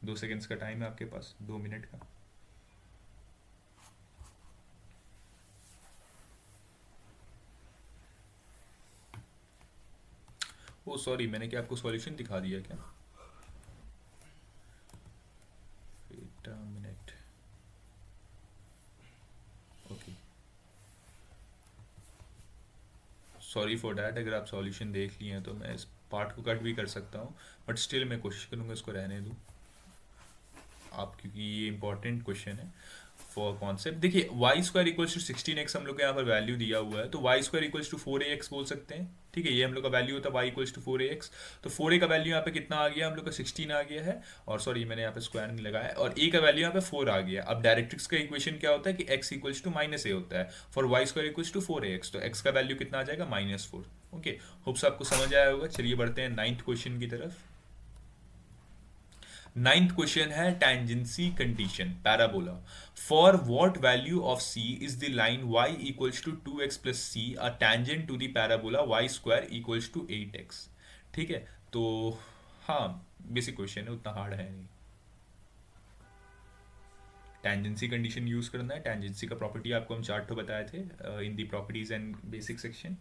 2 सेकेंड्स का टाइम है आपके पास, 2 मिनट का। ओ सॉरी, मैंने क्या आपको सॉल्यूशन दिखा दिया क्या? Wait a minute, okay, sorry for that. अगर आप सॉल्यूशन देख लिए हैं तो मैं इस पार्ट को कट भी कर सकता हूँ, बट स्टिल मैं कोशिश करूँगा इसको रहने दूँ आप, क्योंकि ये इंपॉर्टेंट क्वेश्चन है फॉर कॉन्सेप्ट। देखिए y square equals to 16x हम लोग को यहाँ पर वैल्यू दिया हुआ है, तो y square equals to 4ax बोल सकते हैं। ठीक है, ये हम लोग का वैल्यू होता है वाई इक्वल्स टू 4ax। तो 4a का वैल्यू यहाँ पे कितना आ गया हम लोग का, 16 आ गया है, और सॉरी मैंने यहाँ पे स्क्वायर नहीं लगाया, और a का वैल्यू यहाँ पे 4 आ गया। अब डायरेक्ट्रिक्स का इक्वेशन क्या होता है कि x इक्वल्स टू -a होता है for y square equals to 4ax, तो x का वैल्यू कितना आ जाएगा, -4। ओके, होप्स आपको समझ आया होगा। चलिए बढ़ते हैं नाइन्थ क्वेश्चन की तरफ। नाइन्थ क्वेश्चन है tangency condition parabola. For what value of c is the line y equals to 2x plus c a tangent to the parabola y square equals to 8x। ठीक है, तो हाँ basic question है, उतना hard है नहीं। Tangency condition use करना है, टेंजेंसी का प्रॉपर्टी आपको हम चार्ट तो बताए थे in the properties and basic section.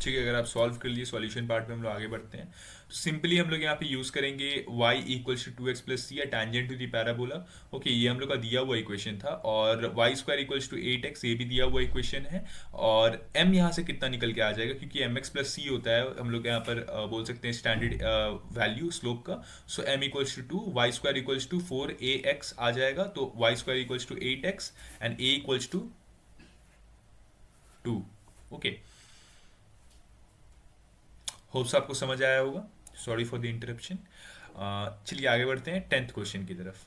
ठीक है, अगर आप सॉल्व कर लिए सॉल्यूशन पार्ट में हम लोग आगे बढ़ते हैं। तो सिंपली हम लोग यहाँ पे यूज करेंगे y equals to 2x plus c या tangent to the parabola. Okay, ये हम लोग का दिया हुआ इक्वेशन था, और y square equals to 8x ये भी दिया हुआ इक्वेशन है, और m यहाँ से कितना निकल के आ जाएगा, क्योंकि mx प्लस सी होता है हम लोग यहाँ पर बोल सकते हैं स्टैंडर्ड वैल्यू स्लोप का। So m equals to 2, y square equals to 4ax आ जाएगा, तो y square equals to 8x and a equals to 2। Okay, hopes आपको समझ आया होगा, सॉरी फॉर द इंटरप्शन। चलिए आगे बढ़ते हैं टेंथ क्वेश्चन की तरफ।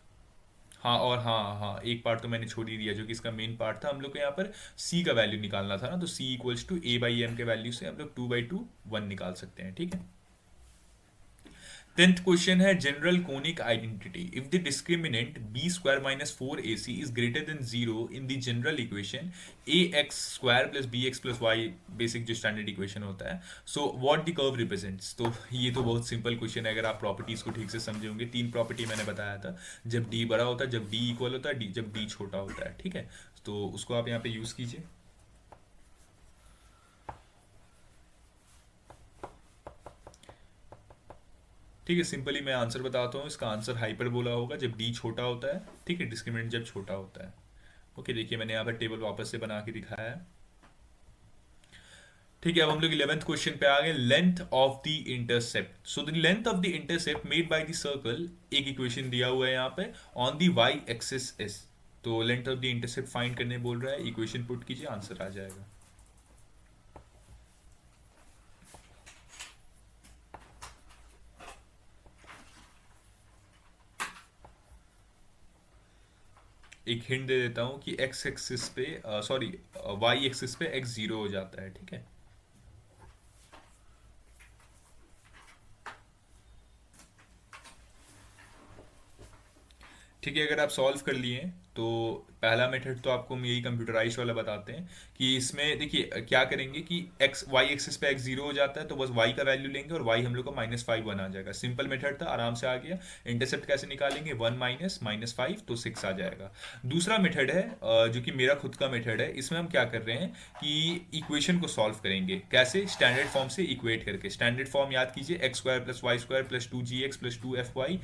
हाँ, और हाँ, एक पार्ट तो मैंने छोड़ ही दिया जो कि इसका मेन पार्ट था। हम लोग को यहाँ पर c का वैल्यू निकालना था ना, तो c equals to a by m के वैल्यू से हम लोग 2/2 1 निकाल सकते हैं। ठीक है, 10th क्वेश्चन है general conic identity. If the discriminant b square minus four a c is greater than zero in the general equation a x square plus b x plus y, basic जो standard equation होता है, so what the curve represents. तो ये तो बहुत simple question है, अगर आप प्रॉपर्टीज को ठीक से समझे होंगे। तीन प्रॉपर्टी मैंने बताया था, जब डी बड़ा होता है, जब डी इक्वल होता है, जब डी छोटा होता है, ठीक है। तो उसको आप यहाँ पे यूज कीजिए। ठीक है, सिंपली मैं आंसर बताता हूँ। इसका आंसर हाइपरबोला होगा जब डी छोटा होता है, ठीक है, डिस्क्रिमिनेंट जब छोटा होता है। ओके, देखिए मैंने यहाँ पर टेबल वापस से बना के दिखाया है। ठीक है, अब हम लोग 11th क्वेश्चन पे आ गए। Length of the intercept. So the length of the intercept made by the circle, एक इक्वेशन दिया हुआ है यहाँ पे, ऑन द वाई एक्सिस एस। तो length of the intercept find करने बोल रहा है, इक्वेशन पुट कीजिए, आंसर आ जाएगा। एक हिंट दे देता हूँ कि एक्स एक्सिस पे, सॉरी, वाई एक्सिस पे एक्स जीरो हो जाता है, ठीक है। ठीक है, अगर आप सॉल्व कर लिए तो पहला मेथड तो आपको हम यही कंप्यूटराइज वाला बताते हैं कि इसमें देखिए क्या करेंगे कि एक्स वाई एक्सिस पे एक्स जीरो हो जाता है, तो बस वाई का वैल्यू लेंगे और वाई हम लोग का -5 बना जाएगा। सिंपल मेथड था, आराम से आ गया। इंटरसेप्ट कैसे निकालेंगे, 1 माइनस -5 तो 6 आ जाएगा। दूसरा मेथड है जो कि मेरा खुद का मेथड है, इसमें हम क्या कर रहे हैं कि इक्वेशन को सॉल्व करेंगे। कैसे, स्टैंडर्ड फॉर्म से इक्वेट करके। स्टैंडर्ड फॉर्म याद कीजिए, x square plus Y square plus 2gx plus 2fy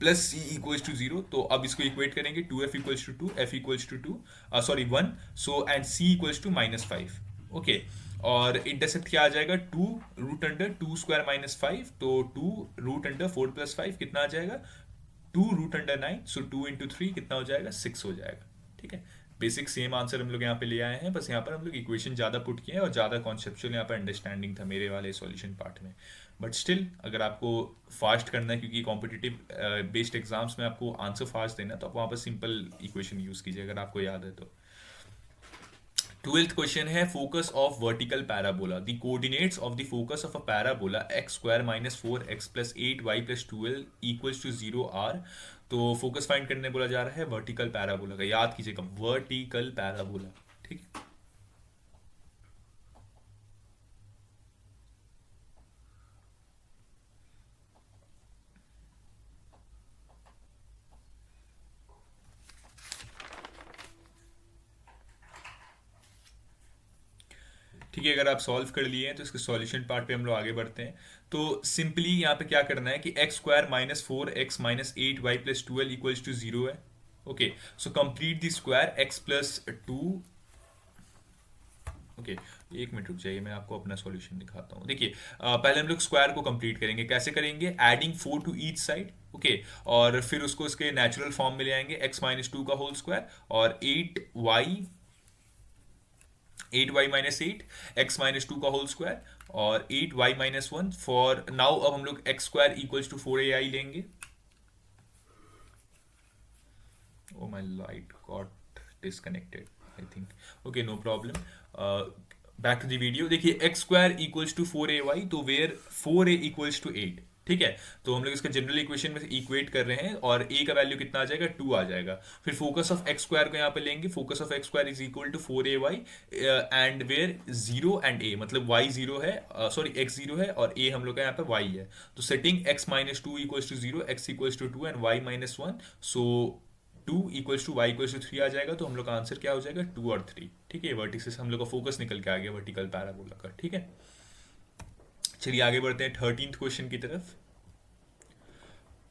plus c equals to zero. तो अब इसको इक्वेट करेंगे, 2f equals to 2, f equals to 2, sorry 1, so and c equals to -5। Okay, और intercept क्या आ जाएगा, 2 रूट अंडर 2 स्क्वायर -5, तो 2 root under 4 plus 5 कितना आ जाएगा, 2 रूट अंडर 9, सो 2 इंटू 3 कितना हो जाएगा, 6 हो जाएगा। ठीक है, बेसिक सेम आंसर हम लोग यहाँ पे ले आए हैं, बस यहाँ पर हम लोग इक्वेशन ज़्यादा पुट किए हैं और ज़्यादा कॉन्सेप्चुअल यहाँ पर अंडरस्टैंडिंग था मेरे वाले सॉल्यूशन पार्ट में। बट स्टिल अगर आपको फास्ट करना है, क्योंकि कॉम्पिटिटिव बेस्ड एग्जाम्स में आपको आंसर फास्ट देना है, तो आप वहाँ पर सिंपल इक्वेशन यूज़ कीजिए अगर आपको याद है तो। 12th क्वेश्चन है focus of vertical parabola. The coordinates of the focus of a parabola x square minus 4x plus 8y plus 12 equals to 0 are. तो फोकस फाइंड करने बोला जा रहा है वर्टिकल पैराबोला का, याद कीजिएगा वर्टिकल पैराबोला। ठीक है, ठीक है, अगर आप सॉल्व कर लिए हैं तो इसके सॉल्यूशन पार्ट पे हम लोग आगे बढ़ते हैं। तो सिंपली यहाँ पे क्या करना है कि x square minus 4x minus 8y plus 12 equals to 0 है। Okay, so complete the square x plus 2। Okay, एक मिनट रुक जाइए, मैं आपको अपना सॉल्यूशन दिखाता हूँ। देखिए पहले हम लोग स्क्वायर को कंप्लीट करेंगे। कैसे करेंगे, adding 4 to each side. Okay, और फिर उसको इसके नेचुरल फॉर्म में ले आएंगे, x माइनस 2 का होल स्क्वायर और 8y माइनस 8, एक्स माइनस 2 का होल स्क्वायर और 8y माइनस 1 फॉर नाउ। अब हम लोग x square equals to 4ai लेंगे। Oh my light got disconnected I think. Okay, no problem, back to the video. देखिए x square equals to 4ay, तो where 4a equals to 8। ठीक है, तो हम लोग इसका जनरल इक्वेशन में इक्वेट कर रहे हैं और a का वैल्यू कितना आ जाएगा, 2 आ जाएगा। फिर फोकस ऑफ एक्स स्क्वायर को यहाँ पे लेंगे, focus of x square is equal to 4ay and where 0 and a, मतलब y 0 है, सॉरी x 0 है और a हम लोग का यहाँ पे y है। तो setting x minus 2 equals to 0, x equals to 2 and y minus 1, so 2 equals to y equals to 3 आ जाएगा। तो हम लोग का आंसर क्या हो जाएगा, 2 और 3। ठीक है, वर्टिसेस हम लोग का फोकस निकल के आ गया वर्टिकल पैराबोला का। ठीक है, चलिए आगे बढ़ते हैं 13th क्वेश्चन की तरफ।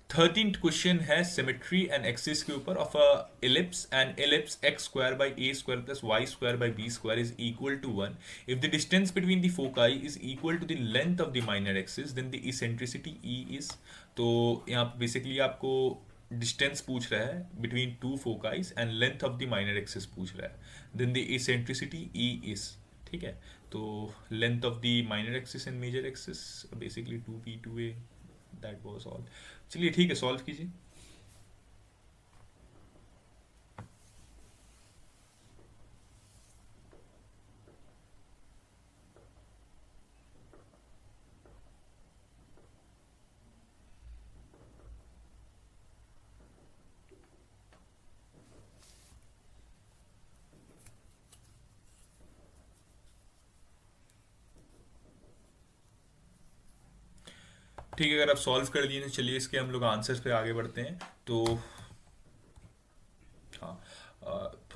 13th क्वेश्चन है सिमेट्री एंड एक्सिस के ऊपर of a ellipse and ellipse x square by A square plus Y square by B square is equal to 1 if the distance between the foci is equal to the length of the minor axis then the eccentricity e is. तो यहाँ पे basically आपको distance पूछ रहा है between two foci and length of the minor axis पूछ रहा है, then the eccentricity e is. ठीक है, तो length of the minor axis and major axis basically 2p 2a, that was all. चलिए ठीक है, सॉल्व कीजिए। ठीक है, अगर आप सॉल्व कर लिए तो चलिए इसके हम लोग आंसर्स पे आगे बढ़ते हैं। तो हाँ,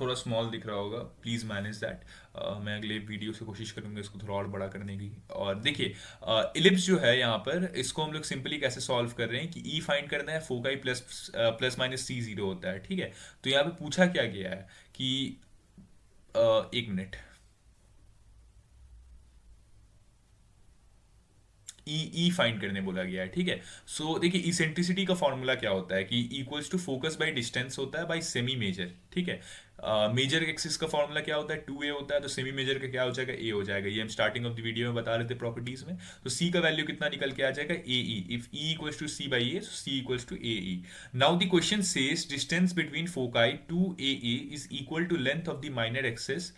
थोड़ा स्मॉल दिख रहा होगा, प्लीज़ मैनेज दैट। मैं अगले वीडियो से कोशिश करूंगा इसको थोड़ा और बड़ा करने की। और देखिए, इलिप्स जो है यहाँ पर, इसको हम लोग सिंपली कैसे सॉल्व कर रहे हैं कि ई फाइंड करना है, फोकाई प्लस प्लस माइनस सी जीरो होता है, ठीक है। तो यहाँ पे पूछा क्या गया है कि एक मिनट, ई ई फाइंड करने बोला गया है, ठीक है। सो देखिए, इसेंट्रिसिटी का फॉर्मूला क्या होता है कि equals to focus by distance होता है बाय सेमी मेजर, ठीक है। मेजर एक्सिस का फॉर्मूला क्या होता है, 2a होता है, तो सेमी मेजर का क्या हो जाएगा, a हो जाएगा। ये हम स्टार्टिंग ऑफ द वीडियो में बता रहे थे प्रॉपर्टीज में। तो c का वैल्यू कितना निकल के आ जाएगा, a e. If e equals to c by a, so c equals to a e. Now the question says distance between foci to a e is equal to length of the minor axis,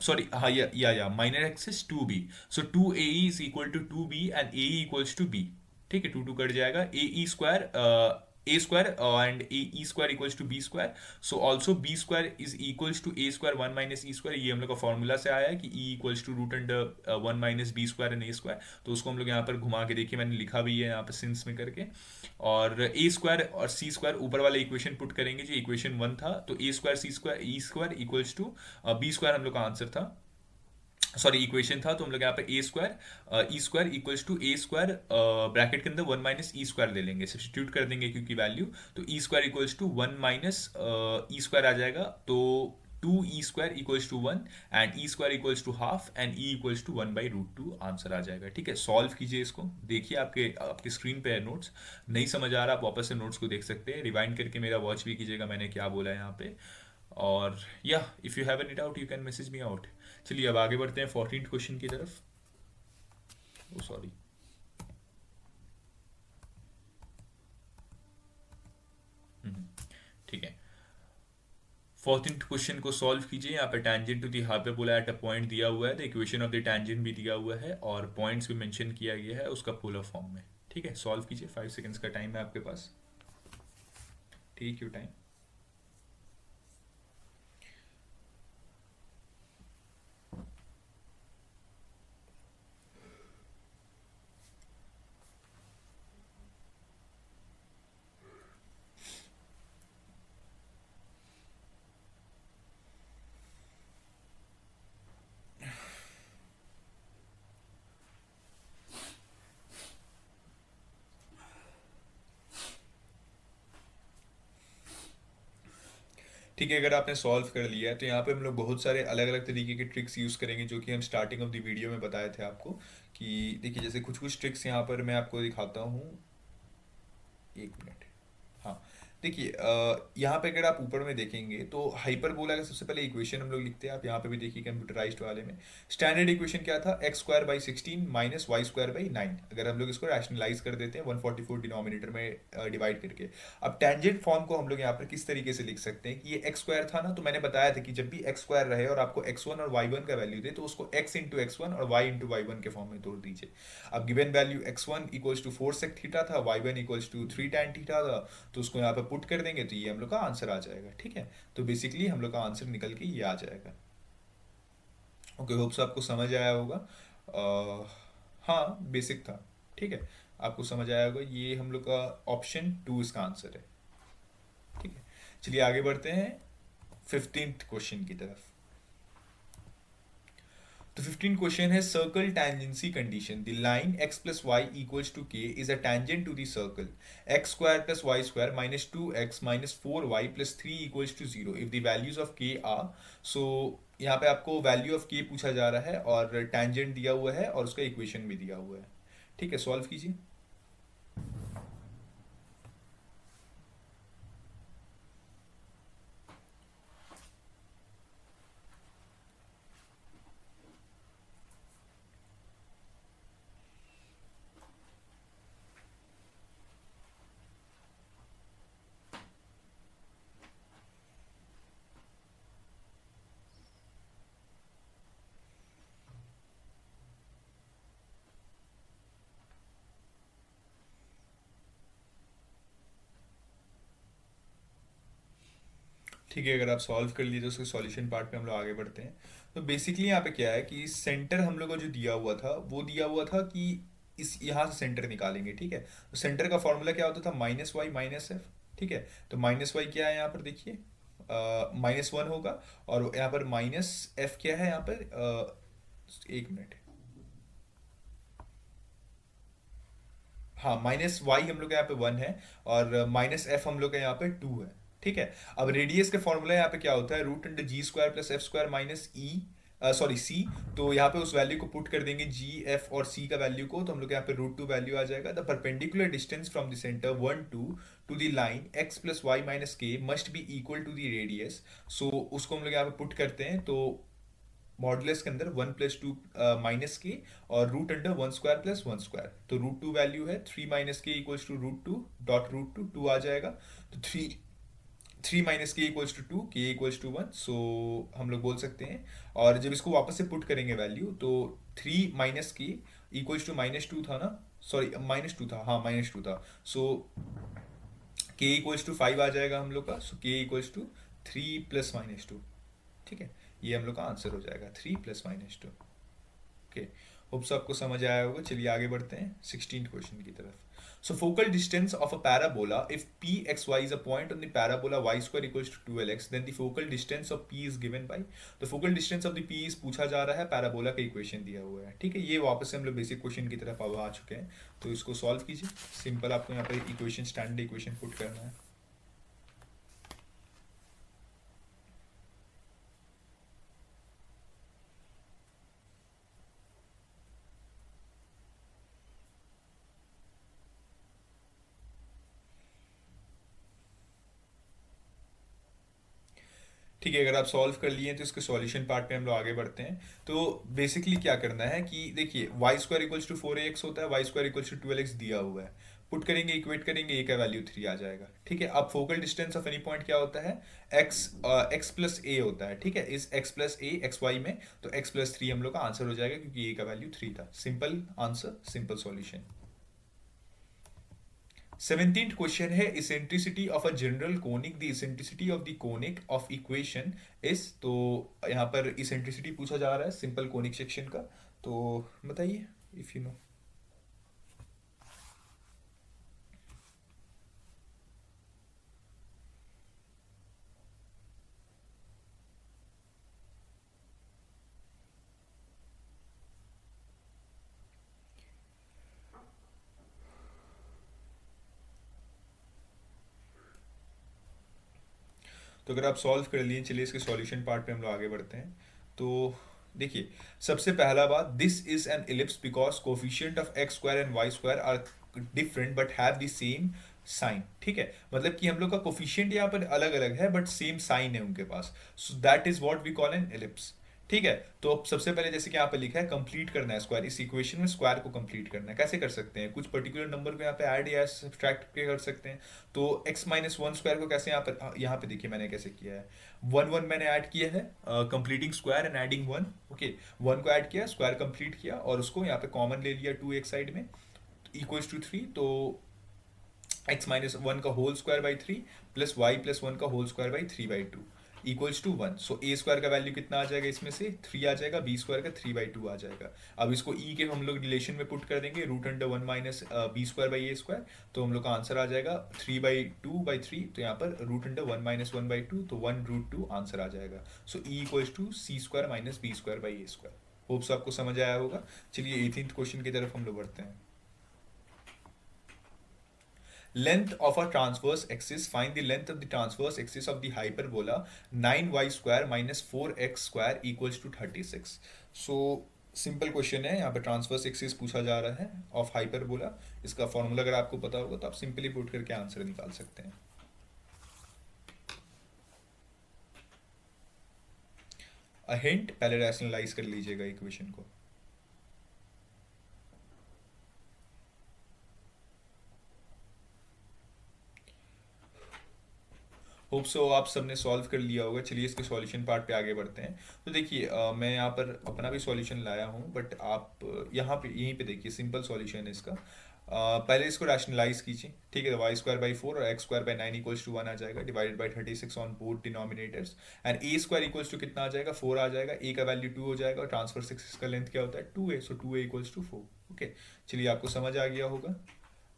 sorry हाँ, या minor axis 2b। So 2ae is equal to 2b and ae equals to b, ठीक है। 2 cut जाएगा, a e square a square and a e square equals to B square. So also b square is equals to A square 1 - e square. ये हम लोग का formula से आया है कि e equals to root under 1 - b square and a square. तो उसको हम लोग यहाँ पर घुमा के देखिए, मैंने लिखा भी है यहाँ पर सिंस में करके। और ए स्क्वायर और सी स्क्वायर ऊपर वाले इक्वेशन पुट करेंगे, जो इक्वेशन 1 था, तो a square c square e square equals to B square हम लोग का आंसर था, सॉरी इक्वेशन था। तो हम लोग यहाँ पे a square e square equals to A square bracket के अंदर 1 - e स्क्वायर ले लेंगे, सब्सटीट्यूट कर देंगे क्योंकि वैल्यू। तो e square equals to 1 - e square आ जाएगा। तो 2e² equals to 1 and e² equals to half and e equals to 1/√2 answer आ जाएगा, ठीक है। सॉल्व कीजिए इसको, देखिए आपके आपके स्क्रीन पे है नोट्स। नहीं समझ आ रहा, आप वापस से नोट्स को देख सकते हैं, रिवाइंड करके मेरा वॉच भी कीजिएगा मैंने क्या बोला है यहाँ पे। और या if you have any doubt you can message me out. चलिए अब आगे बढ़ते हैं 14th क्वेश्चन की तरफ। ओ सॉरी, ठीक है। 14th क्वेश्चन को सॉल्व कीजिए। यहाँ पे tangent to the hyperbola at a point दिया हुआ है, the equation of the tangent भी दिया हुआ है और पॉइंट्स भी मेंशन किया गया है उसका पोलर फॉर्म में, ठीक है। सॉल्व कीजिए, 5 सेकंड्स का टाइम है आपके पास, टेक योर टाइम। ठीक है, अगर आपने सॉल्व कर लिया है तो यहाँ पे हम लोग बहुत सारे अलग अलग तरीके के ट्रिक्स यूज़ करेंगे, जो कि हम स्टार्टिंग ऑफ द वीडियो में बताए थे आपको। कि देखिए, जैसे कुछ कुछ ट्रिक्स यहाँ पर मैं आपको दिखाता हूँ, एक मिनट। हाँ, देखिए, यहाँ पे अगर आप ऊपर में देखेंगे तो हाइपरबोला का सबसे पहले इक्वेशन हम लोग लिखते हैं। आप यहाँ पे भी देखिए कंप्यूटराइज्ड वाले में स्टैंडर्ड इक्वेशन क्या था, x²/16 माइनस y²/9। अगर हम लोग इसको रैशनलाइज कर देते हैं 144 डिनोमिनेटर में डिवाइड करके। अब टेंजेंट फॉर्म को हम लोग यहाँ पर किस तरीके से लिख सकते हैं कि ये x² था ना, तो मैंने बताया था कि जब भी x² रहे और आपको x1 और y1 का वैल्यू दे, तो उसको x इंटू x1 और y इंटू y1 के फॉर्म में तोड़ दीजिए। अब given value x1 equals to 4 sec theta था, y1 equals to 3 tan theta था, तो उसको यहाँ पे पुट कर देंगे तो ये हम लोग का आंसर आ जाएगा, ठीक है। तो बेसिकली हम लोग का आंसर निकल के ये आ जाएगा। ओके, होप्स आपको समझ आया होगा। हाँ, बेसिक था, ठीक है। आपको समझ आया होगा, ये हम लोग का ऑप्शन 2 इसका आंसर है, ठीक है। चलिए आगे बढ़ते हैं 15th क्वेश्चन की तरफ। तो 15 क्वेश्चन है circle tangency condition. The line x plus y equals to k is a tangent to the circle x² plus y² minus 2x minus 4y plus 3 equals to 0 if the values of k are. So यहाँ पे आपको value of के पूछा जा रहा है और tangent दिया हुआ है और उसका इक्वेशन भी दिया हुआ है, ठीक है। सॉल्व कीजिए। ठीक है, अगर आप सॉल्व कर लिए तो उसके सॉल्यूशन पार्ट पे हम लोग आगे बढ़ते हैं। तो बेसिकली यहाँ पे क्या है कि सेंटर हम लोग को जो दिया हुआ था वो दिया हुआ था कि इस यहाँ से सेंटर निकालेंगे, ठीक है। तो सेंटर का फॉर्मूला क्या होता था, माइनस वाई माइनस एफ, ठीक है। तो माइनस वाई क्या है यहाँ पर देखिए, -1 होगा, और यहाँ पर माइनस एफ क्या है यहाँ पर, एक मिनट, हाँ माइनस वाई हम लोग का यहाँ पे 1 है, और माइनस एफ हम लोग का यहाँ पे 2 है, ठीक है। अब रेडियस के फॉर्मूला यहाँ पे क्या होता है, रूट अंडर जी square plus F square minus e, sorry c. तो यहाँ पे उस वैल्यू को पुट कर देंगे, जी एफ और सी का वैल्यू को, तो हम लोग यहाँ पे √2 वैल्यू आ जाएगा। The perpendicular distance from the centre 1 2 to the line x plus Y minus k must be equal to the radius. So उसको हम लोग यहाँ पे पुट करते हैं, तो मॉडुलस के अंदर 1 + 2 माइनस के, और रूट अंडर 1² + 1², तो √2 वैल्यू है, 3 माइनस के इक्वल्स टू √2 डॉट √2 2 आ जाएगा। तो 3 माइनस के इक्वल्स टू 2, के इक्वल्स टू 1, सो हम लोग बोल सकते हैं। और जब इसको वापस से पुट करेंगे वैल्यू, तो 3 माइनस के इक्वल्स टू -2 था ना, सॉरी -2 था, हाँ -2 था। सो के इक्वल्स टू 5 आ जाएगा हम लोग का, सो के इक्वल्स टू 3 + -2, ठीक है। ये हम लोग का आंसर हो जाएगा, 3 + -2। ओके, होप्स आपको समझ आया होगा। चलिए आगे बढ़ते हैं 16th क्वेश्चन की तरफ। So focal distance of a parabola, if p x y is a point on the parabola y square equals to 12x, then the focal distance of p is given by. तो focal distance of the p is पूछा जा रहा है, parabola का equation दिया हुआ है, ठीक है। ये वापस से हम लोग बेसिक क्वेश्चन की तरफ अब आ चुके हैं, तो इसको सॉल्व कीजिए। सिंपल आपको यहाँ पर इक्वेशन, स्टैंडर्ड इक्वेशन पुट करना है। ठीक है, अगर आप सॉल्व कर लिए तो इसके सॉल्यूशन पार्ट पे हम लोग आगे बढ़ते हैं। तो बेसिकली क्या करना है कि देखिए, y square equals to 4ax होता है, Y square equals to 12x दिया हुआ है, पुट करेंगे, इक्वेट करेंगे, ए का वैल्यू 3 आ जाएगा, ठीक है। अब focal distance of any point क्या होता है, एक्स प्लस ए होता है, ठीक है। इस एक्स प्लस ए एक्स वाई में, तो x + 3 हम लोग का आंसर हो जाएगा, क्योंकि ए का वैल्यू 3 था। Simple answer, simple solution. 17th question है, eccentricity of a general conic, the eccentricity of the conic of equation is. तो यहाँ पर इसेंट्रिसिटी पूछा जा रहा है सिंपल कोनिक सेक्शन का, तो बताइए इफ यू नो। तो अगर आप सॉल्व कर लिए, चलिए इसके सॉल्यूशन पार्ट पे हम लोग आगे बढ़ते हैं। तो देखिए, सबसे पहला बात, this is an ellipse because coefficient of x square and y square are different but have the same sign, ठीक है। मतलब कि हम लोग का कोफिशिएंट यहाँ पर अलग अलग है, बट सेम साइन है उनके पास, so that is what we call an ellipse, ठीक है। तो अब सबसे पहले, जैसे कि यहाँ पे लिखा है, कंप्लीट करना है स्क्वायर, इस इक्वेशन में स्क्वायर को कंप्लीट करना है। कैसे कर सकते हैं, कुछ पर्टिकुलर नंबर को यहाँ पे ऐड या सब्ट्रैक्ट के कर सकते हैं। तो x-1 स्क्वायर को कैसे, यहाँ पे देखिए मैंने कैसे किया है, 1 1 मैंने ऐड किया है, completing square and adding 1, okay. 1 को ऐड किया, स्क्वायर कंप्लीट किया, और उसको यहाँ पे कॉमन ले लिया 2 एक साइड में, इक्वल्स टू 3। तो x-1 का whole square by 3 plus y+1 का whole square by 3/2 equals to 1। So a square का वैल्यू कितना आ जाएगा, इसमें से 3 आ जाएगा, बी स्क्वायर का 3/2 आ जाएगा। अब इसको ई के हम लोग रिलेशन में पुट कर देंगे, √1 minus B square by A square, तो हम लोग का आंसर आ जाएगा 3/2/3। तो यहाँ पर √1 माइनस 1/2, तो 1√2 आंसर आ जाएगा। So e equals to c square minus B square by A square. Hopes आपको समझ आया होगा। चलिए 18th क्वेश्चन की तरफ हम लोग बढ़ते हैं। Length of a transverse axis, find the length of the transverse axis of the hyperbola 9y square minus 4x square equals to 36। So simple question है, यहाँ पे ट्रांसवर्स एक्सिस पूछा जा रहा है ऑफ हाइपरबोला। इसका फॉर्मूला अगर आपको पता होगा तो आप सिंपली पुट करके आंसर निकाल सकते हैं। अ हिंट, पहले रैशनलाइज कर लीजिएगा इक्वेशन को। होप सो आप सबने सॉल्व कर लिया होगा। चलिए इसके सॉल्यूशन पार्ट पे आगे बढ़ते हैं। तो देखिए, मैं यहाँ पर अपना भी सॉल्यूशन लाया हूँ, बट आप यहाँ पे यहीं पे देखिए, सिंपल सॉल्यूशन है इसका। पहले इसको रैशनलाइज कीजिए, ठीक है। वाई स्क्वायर बाई 4 और x square by 9 equals to 1 आ जाएगा, divided by 36 on both denominators, and a square equals to कितना आ जाएगा, 4 आ जाएगा। ए का वैल्यू 2 हो जाएगा, और ट्रांसफर एक्सिस का लेंथ क्या होता है, 2a, so 2a equals to 4। Okay, चलिए आपको समझ आ गया होगा।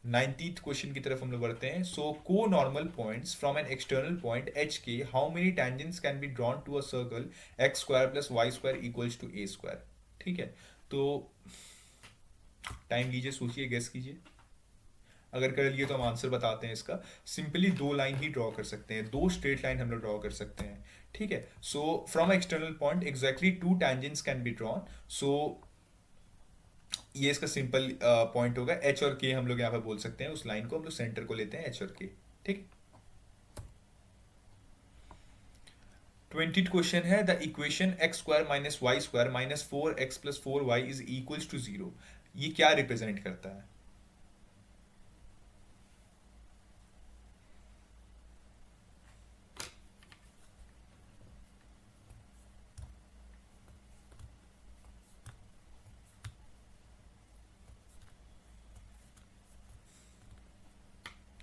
19th क्वेश्चन की तरफ हम लोग बढ़ते हैं। सो को normal points from an external point h k, how many tangents can be drawn to a circle x square plus Y square equals to A square. ठीक है, तो टाइम लीजिए, सोचिए, गेस कीजिए। अगर कर लिए तो हम आंसर बताते हैं इसका। सिंपली दो लाइन ही ड्रॉ कर सकते हैं, दो स्ट्रेट लाइन हम लोग ड्रॉ कर सकते हैं। ठीक है, so from external point exactly two tangents can be drawn. So ये इसका सिंपल पॉइंट होगा। एच और के हम लोग यहाँ पे बोल सकते हैं, उस लाइन को हम लोग सेंटर को लेते हैं एच और के। ठीक। 20th क्वेश्चन है, the equation x square minus Y square minus 4x plus 4y is equals to 0, ये क्या रिप्रेजेंट करता है?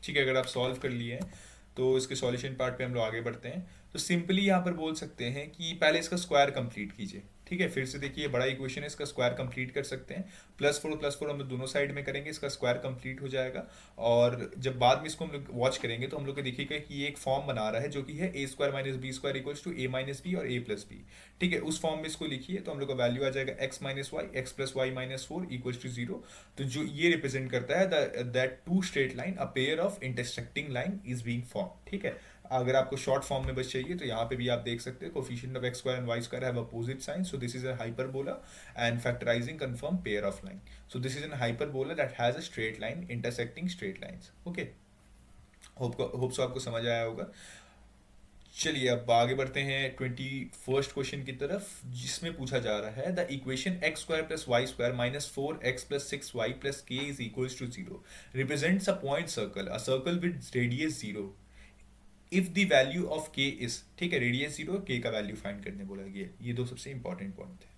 ठीक है, अगर आप सॉल्व कर लिए हैं तो इसके सॉल्यूशन पार्ट पे हम लोग आगे बढ़ते हैं। तो सिंपली यहाँ पर बोल सकते हैं कि पहले इसका स्क्वायर कंप्लीट कीजिए। ठीक है, फिर से देखिए, बड़ा इक्वेशन है, इसका स्क्वायर कंप्लीट कर सकते हैं। प्लस फोर हम लोग दोनों साइड में करेंगे, इसका स्क्वायर कंप्लीट हो जाएगा। और जब बाद में इसको हम लोग वॉच करेंगे तो हम लोग को दिखेगा कि ये एक फॉर्म बना रहा है जो कि है a square minus B square equals to a minus b और ए प्लस बी। ठीक है, उस फॉर्म में इसको लिखिए तो हम लोग का वैल्यू आ जाएगा x minus y, x plus Y minus 4 equals to 0। तो जो ये रिप्रेजेंट करता है that two straight line a pair of intersecting line is being form. ठीक है, अगर आपको शॉर्ट फॉर्म में बस चाहिए तो यहाँ पे भी आप देख सकते हैं, coefficient of x square and y square have opposite sign, so this is a hyperbola and factorising confirm pair of line. So this is an hyperbola that has a straight line intersecting straight lines. Okay, hope so आपको समझ आया होगा। चलिए अब आगे बढ़ते हैं 21st question की तरफ, जिसमें पूछा जा रहा है the equation x square plus Y square minus 4x plus 6y plus k is equals to 0 represents a point circle, a circle with radius 0 if the value of k is. ठीक है, radius 0, के का value find करने बोला गया। ये दो सबसे इंपॉर्टेंट पॉइंट है।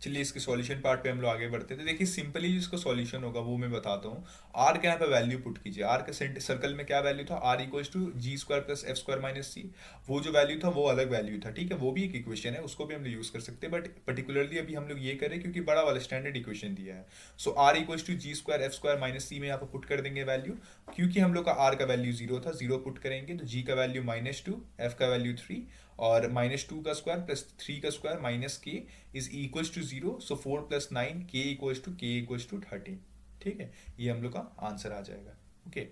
चलिए इसके सॉल्यूशन पार्ट पे हम लोग आगे बढ़ते हैं। तो देखिए सिंपली जिसका सॉल्यूशन होगा वो मैं बताता हूँ। आर के यहाँ पे वैल्यू पुट कीजिए। आर के सर्कल में क्या वैल्यू था? R equals to g square plus F square minus c. वो जो वैल्यू था वो अलग वैल्यू था। ठीक है, वो भी एक इक्वेशन है, उसको भी हम लोग यूज कर सकते हैं, बट पर्टिकुलरली अभी हम लोग ये करें क्योंकि बड़ा वाला स्टैंडर्ड इक्वेशन दिया है। So r equals to g square f square minus c में यहाँ पे पुट कर देंगे वैल्यू। क्योंकि हम लोग का आर का वैल्यू 0 था, 0 पुट करेंगे तो जी का वैल्यू -2, एफ का वैल्यू 3 और -2 का स्क्वायर प्लस 3 का square minus k is equals to 0। So 4 plus 9 k equals to 13। ठीक है, ये हम लोग का आंसर आ जाएगा। ओके,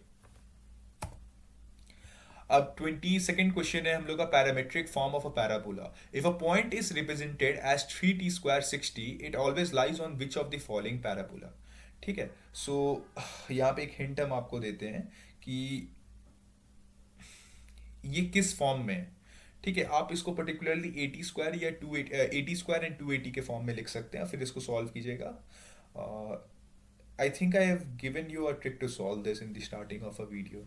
अब 22nd क्वेश्चन है हम लोग का, parametric form of a parabola. If a point is represented as 3t square 60, it always lies on which of the following parabola. ठीक है, सो यहाँ पे एक हिंट हम आपको देते हैं कि ये किस फॉर्म में है। ठीक है, आप इसको पर्टिकुलरली 80 स्क्वायर या 80 स्क्वायर एंड 280 के फॉर्म में लिख सकते हैं, फिर इसको सॉल्व कीजिएगा। I think I have given you a trick to solve this in the starting of a video.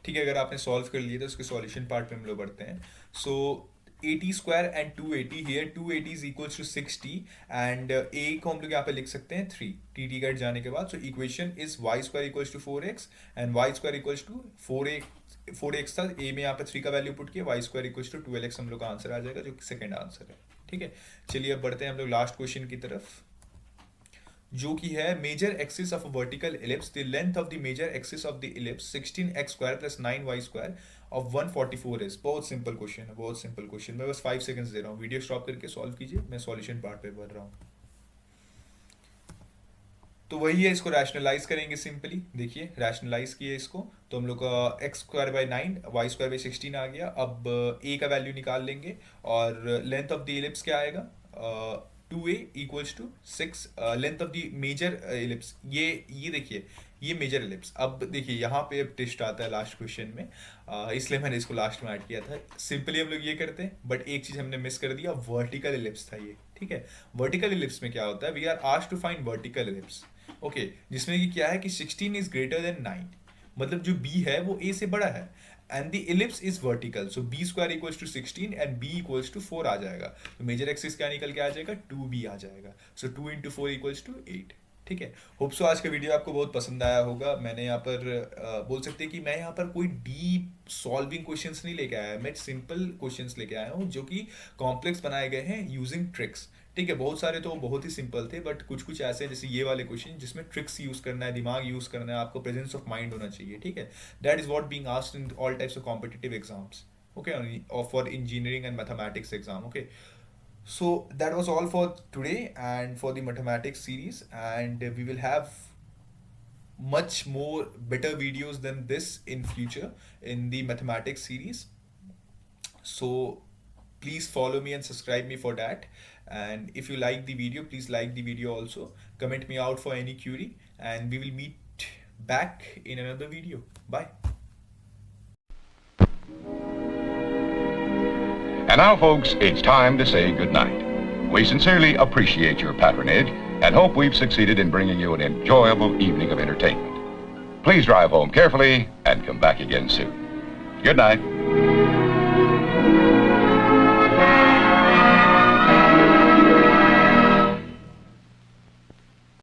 ठीक है, अगर आपने सॉल्व कर लिए तो उसके सॉल्यूशन पार्ट पे हम लोग बढ़ते हैं। So 80 square and 280, here 280 is equals to 60 and a को हम लोग यहाँ पे लिख सकते हैं 3 टी कट जाने के बाद। So equation is y square equals to 4x and y square equals to 4x था, ए में यहाँ पे 3 का वैल्यू पुट किया, y square equals to 12x हम लोग का आंसर आ जाएगा, जो कि सेकंड आंसर है। ठीक है, चलिए अब बढ़ते हैं हम लोग लास्ट क्वेश्चन की तरफ, जो कि है major axis of vertical ellipse, the length of the major axis of the ellipse 16x square plus 9y square of 144 is. बहुत सिंपल क्वेश्चन है, बहुत सिंपल क्वेश्चन। मैं बस 5 सेकंड्स दे रहा हूँ, वीडियो स्टॉप करके सॉल्व कीजिए, मैं सॉल्यूशन पार्ट पे बढ़ रहा हूँ। तो वही है, इसको रैशनलाइज करेंगे सिंपली। देखिए रैशनलाइज किए इसको तो हम लोग का x square by 9 y square by 16 आ गया। अब ए का वैल्यू निकाल लेंगे और लेंथ ऑफ द इलिप्स क्या आएगा? 2a equals to 6। Length of the major ellipse, ये देखिए ये मेजर इलिप्स। अब देखिए यहाँ पे अब टेस्ट आता है लास्ट क्वेश्चन में, इसलिए मैंने इसको लास्ट में ऐड किया था। सिंपली हम लोग ये करते हैं, बट एक चीज हमने मिस कर दिया, वर्टिकल इलिप्स था ये। ठीक है, वर्टिकल इलिप्स में क्या होता है? We are asked to find vertical ellipse. Okay, जिसमें कि क्या है कि 16 इज ग्रेटर देन 9, मतलब जो b है वो a से बड़ा है, and the ellipse is vertical, so b square equals to 16 and b equals to 4 आ जाएगा। तो मेजर एक्सिस क्या निकल के आ जाएगा, 2b आ जाएगा, सो 2 इंटू 4 इक्वल्स टू 8। ठीक है, होप सो आज का वीडियो आपको बहुत पसंद आया होगा। मैंने यहाँ पर बोल सकते हैं कि मैं यहाँ पर कोई डीप सॉल्विंग क्वेश्चंस नहीं लेके आया, मैं सिंपल क्वेश्चंस लेके आया हूँ जो कि कॉम्प्लेक्स बनाए गए हैं यूजिंग ट्रिक्स। ठीक है, बहुत सारे तो बहुत ही सिंपल थे, बट कुछ कुछ ऐसे हैं जैसे ये वाले क्वेश्चन जिसमें ट्रिक्स यूज करना है, दिमाग यूज करना है, आपको प्रेजेंस ऑफ माइंड होना चाहिए। ठीक है, that is what being asked in all types of competitive exams, okay, or for engineering and mathematics exam. Okay, so that was all for today and for the mathematics series, and we will have much more better videos than this in future in the mathematics series. So please follow me and subscribe me for that, and if you like the video, please like the video also, comment me out for any query, and we will meet back in another video. Bye. And now, folks, it's time to say goodnight. We sincerely appreciate your patronage and hope we've succeeded in bringing you an enjoyable evening of entertainment. Please drive home carefully and come back again soon. Good night.